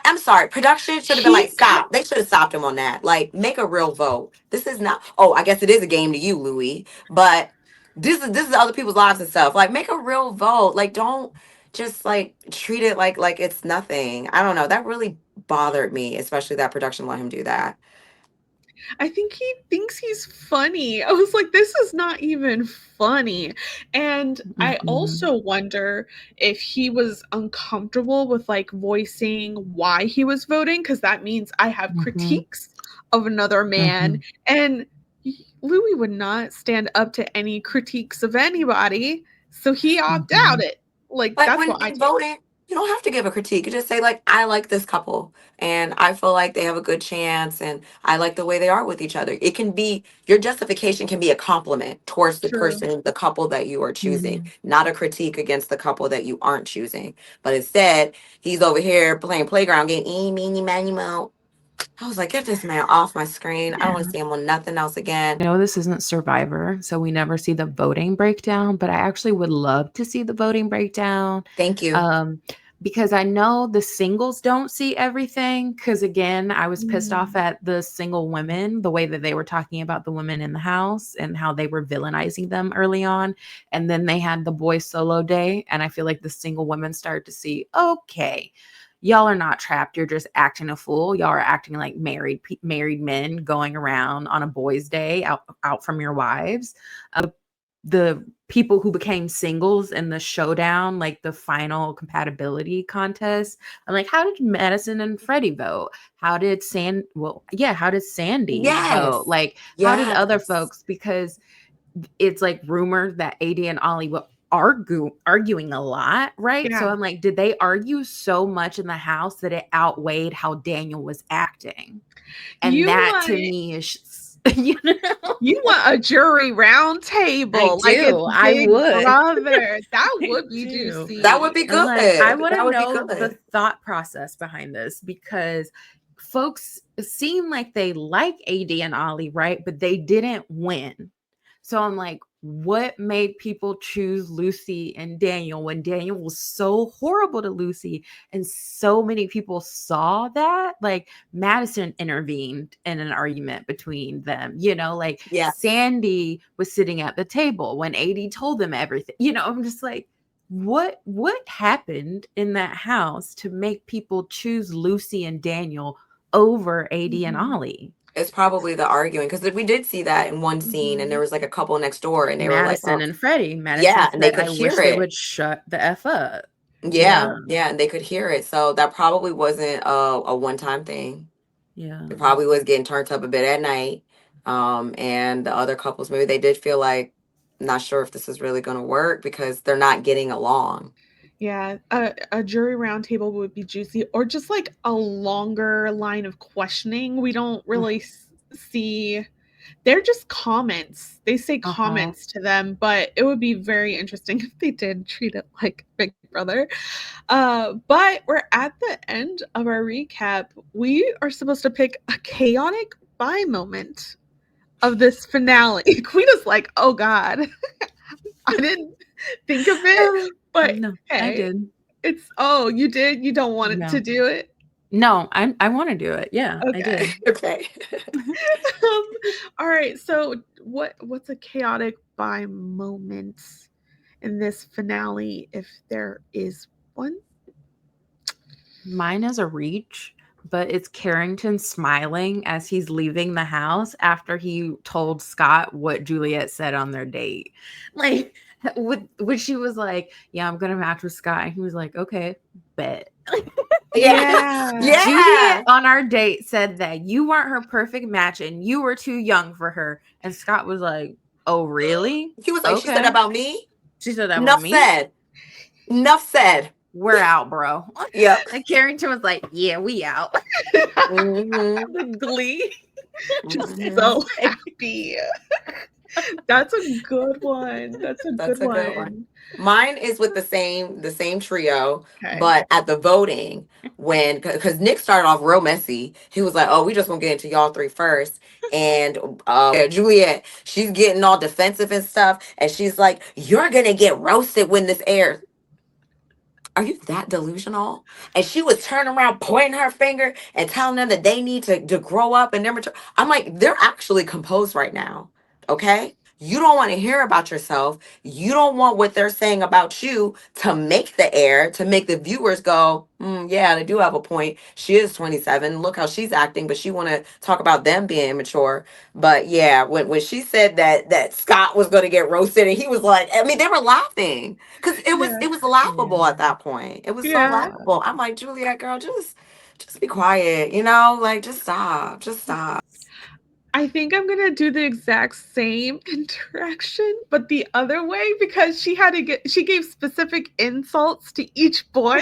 I'm sorry. Production should have been like, He cut stop. They should have stopped him on that. Like, make a real vote. This is not. Oh, I guess it is a game to you, Louis. But this is other people's lives and stuff. Like, make a real vote. Like, don't just like treat it like it's nothing. I don't know. That really bothered me, especially that production let him do that. I think he thinks he's funny. I was like, this is not even funny. And I Mhm. also wonder if he was uncomfortable with like voicing why he was voting, because that means I have Mhm. critiques of another man. Mhm. And Louis would not stand up to any critiques of anybody. So he opted out Mhm. it. Like, Like that's when what I you take. voting, you don't have to give a critique. You just say like, I like this couple, and I feel like they have a good chance, and I like the way they are with each other. It can be your justification can be a compliment towards the True. person, the couple that you are choosing, Mhm. not a critique against the couple that you aren't choosing. But instead, he's over here playing playground, getting eeny, meeny, miny, mo. I was like, get this man off my screen. I don't want to Yeah. see him on nothing else again. I know this isn't Survivor, so we never see the voting breakdown, but I actually would love to see the voting breakdown. Thank you. Um, because I know the singles don't see everything. Because again, I was pissed off Mm. at the single women, the way that they were talking about the women in the house and how they were villainizing them early on. And then they had the boys solo day. And I feel like the single women started to see, okay, y'all are not trapped. You're just acting a fool. Y'all are acting like married men going around on a boys' day out from your wives. The people who became singles in the showdown, like the final compatibility contest. I'm like, how did Madison and Freddie vote? How did Sandy vote? Yes. Like, how did other Yes. folks? Because it's like rumored that AD and Ollie were arguing a lot, right? So Yeah. I'm like, did they argue so much in the house that it outweighed how Daniel was acting? And You that to want me is, you know, you want a jury round I table like it's do. I Big would. Brother. That I would be do. That would juicy. be And good. like, I want to That would be know the good. thought process behind this because folks seem like they like AD and Ollie, right? But they didn't win. So I'm like, what made people choose Lucy and Daniel when Daniel was so horrible to Lucy and so many people saw that? Like, Madison intervened in an argument between them, like Yeah. Sandy was sitting at the table when AD told them everything. I'm just like, what happened in that house to make people choose Lucy and Daniel over AD and Mhm. Ollie? It's probably the arguing because we did see that in one scene, and there Mhm. was like a couple next door, and they were like, Madison "Oh, and Freddie. Madison yeah," and they said, could I hear wish they it. would shut the F up. Yeah, Yeah. yeah, and they could hear it. So that probably wasn't a one time thing. Yeah. It probably was getting turned up a bit at night. And the other couples maybe they did feel like not sure if this is really going to work because they're not getting along. Yeah, a jury roundtable would be juicy, or just like a longer line of questioning. We don't really see. They're just comments. They say Uh-huh. comments to them, but it would be very interesting if they did treat it like Big Brother. But we're at the end of our recap. We are supposed to pick a chaotic buy moment of this finale. Quita's like, oh God, I didn't think of it, but No, I hey, did. it's oh, you did? You don't want it to No. do it? No, I want to do it. Yeah, I Okay. did. Okay. um, all right. So what's a chaotic buy moment in this finale, if there is one? Mine is a reach, but it's Carrington smiling as he's leaving the house after he told Scott what Juliette said on their date. Like, when she was like, yeah, I'm gonna match with Scott, and he was like, okay, bet. Yeah. Yeah. Juliet Yeah. on our date said that you weren't her perfect match and you were too young for her. And Scott was like, oh, really? He was like, she said Okay. about me. She said that about Enough me. said. Enough said. We're out, bro. Yep. And Carrington was like, yeah, we out. Hmm. The glee. Just Hmm. so happy. That's a good one. That's a good That's a good one. one. Mine is with the same trio, Okay. but at the voting when because Nick started off real messy. He was like, "Oh, we just gonna get into y'all three first." And yeah, Juliet, she's getting all defensive and stuff, and she's like, "You're gonna get roasted when this airs." Are you that delusional? And she was turning around, pointing her finger and telling them that they need to grow up and they're mature. I'm like, they're actually composed right now. Okay. You don't want to hear about yourself. You don't want what they're saying about you to make the air, to make the viewers go, yeah, they do have a point. She is 27. Look how she's acting, but she want to talk about them being immature. But yeah, when she said that Scott was going to get roasted, and he was like, I mean, they were laughing because it was Yeah. it was Yeah. laughable at that point. It was so Yeah. laughable. I'm like, Juliet, girl, just be quiet, you know, like just stop. I think I'm gonna do the exact same interaction, but the other way because she gave specific insults to each boy.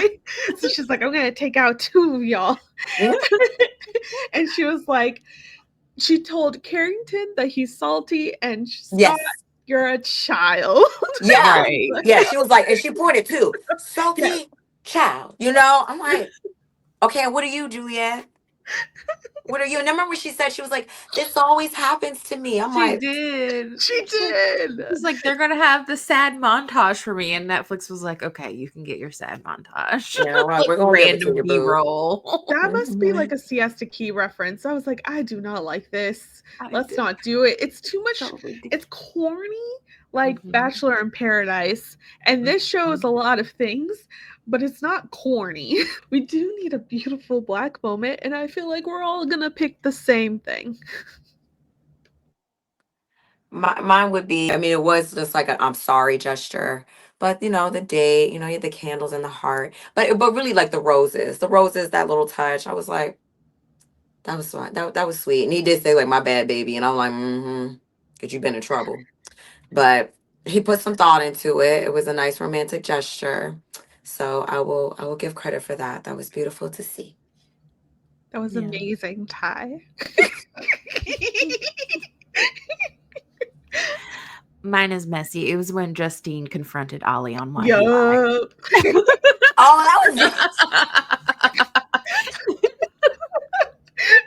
So she's like, I'm gonna take out two of y'all. Mhm. And she was like, she told Carrington that he's salty and Scott, Yes, you're a child. yeah, Right. yeah. She was like, and she brought it too, Yes. salty child. You know, I'm like, okay, what are you, Juliet? What are you? And remember when she said, she was like, "This always happens to me." I'm She like, did. She did. She's like, they're gonna have the sad montage for me, and Netflix was like, okay, you can get your sad montage. "Yeah, right, Like we're gonna give it to random you, B boo." roll. That must be Mhm. like a Siesta Key reference. I was like, I do not like this. I Let's did. not do it. It's too much. So It's ridiculous. corny, like Mhm. Bachelor in Paradise. And this shows Mhm. a lot of things, but it's not corny. We do need a beautiful black moment, and I feel like we're all gonna pick the same thing. Mine would be, I mean, it was just like a I'm sorry gesture. But the date, you had the candles and the heart. But really like the roses, that little touch. I was like, that was fine. That was sweet. And he did say like my bad baby. And I'm like, mm-hmm. Because you've been in trouble. But he put some thought into it. It was a nice romantic gesture. So I will give credit for that. That was beautiful to see. That was Yeah. amazing, Ty. Mine is messy. It was when Justine confronted Ollie on why he lied. Yup. Oh, that was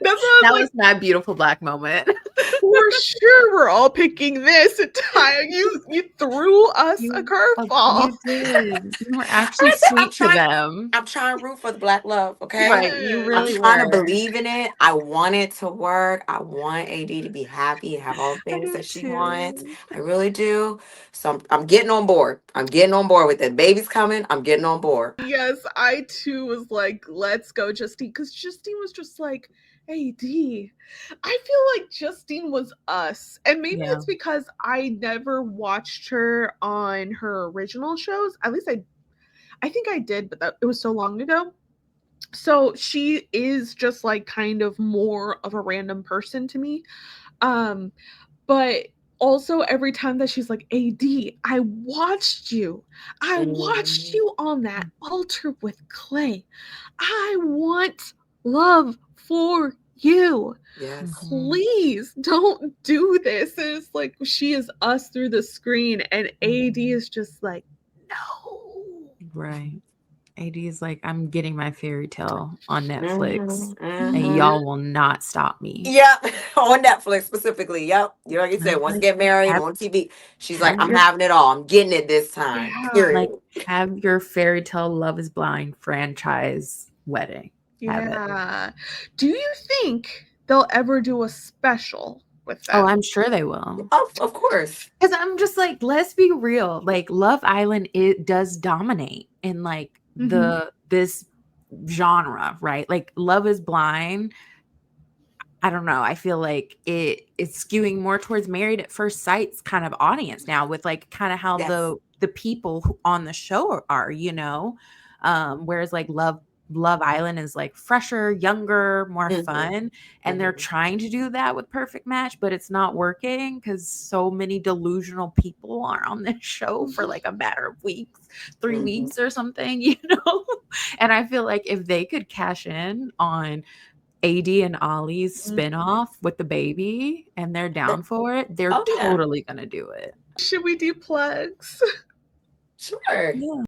That's why I was That like, was my beautiful black moment. for sure we're all picking this. And Ty, you threw us a curveball. You did. You were actually I'm sweet to trying. them. I'm trying to root for the black love. Okay. Right, you Yes. I'm really trying to were. believe in it. I want it to work. I want AD to be happy and have all the I things do that she wants. too. I really do. So I'm getting on board. I'm getting on board with it. Baby's coming. I'm getting on board. Yes, I too was like, let's go, Justine. Because Justine was just like, AD. I feel like Justine was us. And maybe Yeah. it's because I never watched her on her original shows. At least I think I did, but it was so long ago. So she is just like kind of more of a random person to me. Um, but also every time that she's like, AD, I watched you. I watched Mhm. you on that altar with Clay. I want love for you. Yes. Mhm. Please don't do this. And it's like she is us through the screen, and AD Mhm. is just like, no. Right. AD is like, I'm getting my fairy tale on Netflix, Hmm. and Hmm. y'all will not stop me. Yep. On Netflix specifically. Yep. Like you said, I'm once like, get married have on TV, she's like, have I'm your having it all. I'm getting it this time. Yeah. like Period. have your fairy tale Love is Blind franchise wedding. Have it. Yeah. Do you think they'll ever do a special with Oh, them? I'm sure they will. Of course. Because I'm just like, let's be real. Like Love Island, it does dominate in like Mhm. this genre, right? Like Love is Blind. I don't know. I feel like it's skewing more towards Married at First Sight's kind of audience now, with like kind of how Yes. the people on the show are, whereas like Love Island is like fresher, younger, more Hmm. fun, and they're Hmm. trying to do that with Perfect Match, but it's not working because so many delusional people are on this show for like a matter of weeks, 3 weeks or something, And I feel like if they could cash in on AD and Ollie's spinoff with the baby and they're down for it, they're Oh yeah. totally gonna do it. Should we do plugs? Sure. Yeah.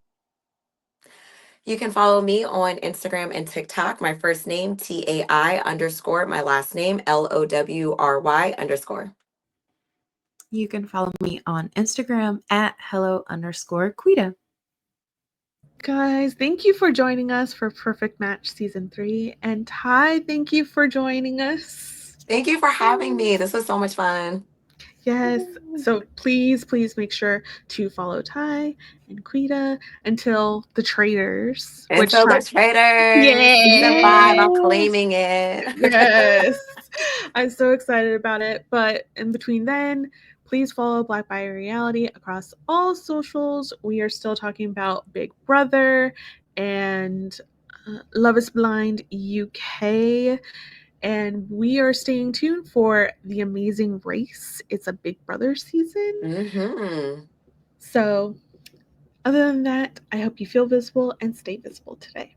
You can follow me on Instagram and TikTok. My first name, TAI_, my last name, LOWRY_. You can follow me on Instagram at hello_Quita. Guys, thank you for joining us for Perfect Match Season 3. And Ty, thank you for joining us. Thank you for having me. This was so much fun. Yes. So please make sure to follow Ty and Quita until the traders. Which Until the Ty? traders, season Yay! 5, I'm claiming it. Yes. I'm so excited about it. But in between then, please follow Black by Reality across all socials. We are still talking about Big Brother and Love is Blind UK. And we are staying tuned for The Amazing Race. It's a Big Brother season. Hmm. So, other than that, I hope you feel visible and stay visible today.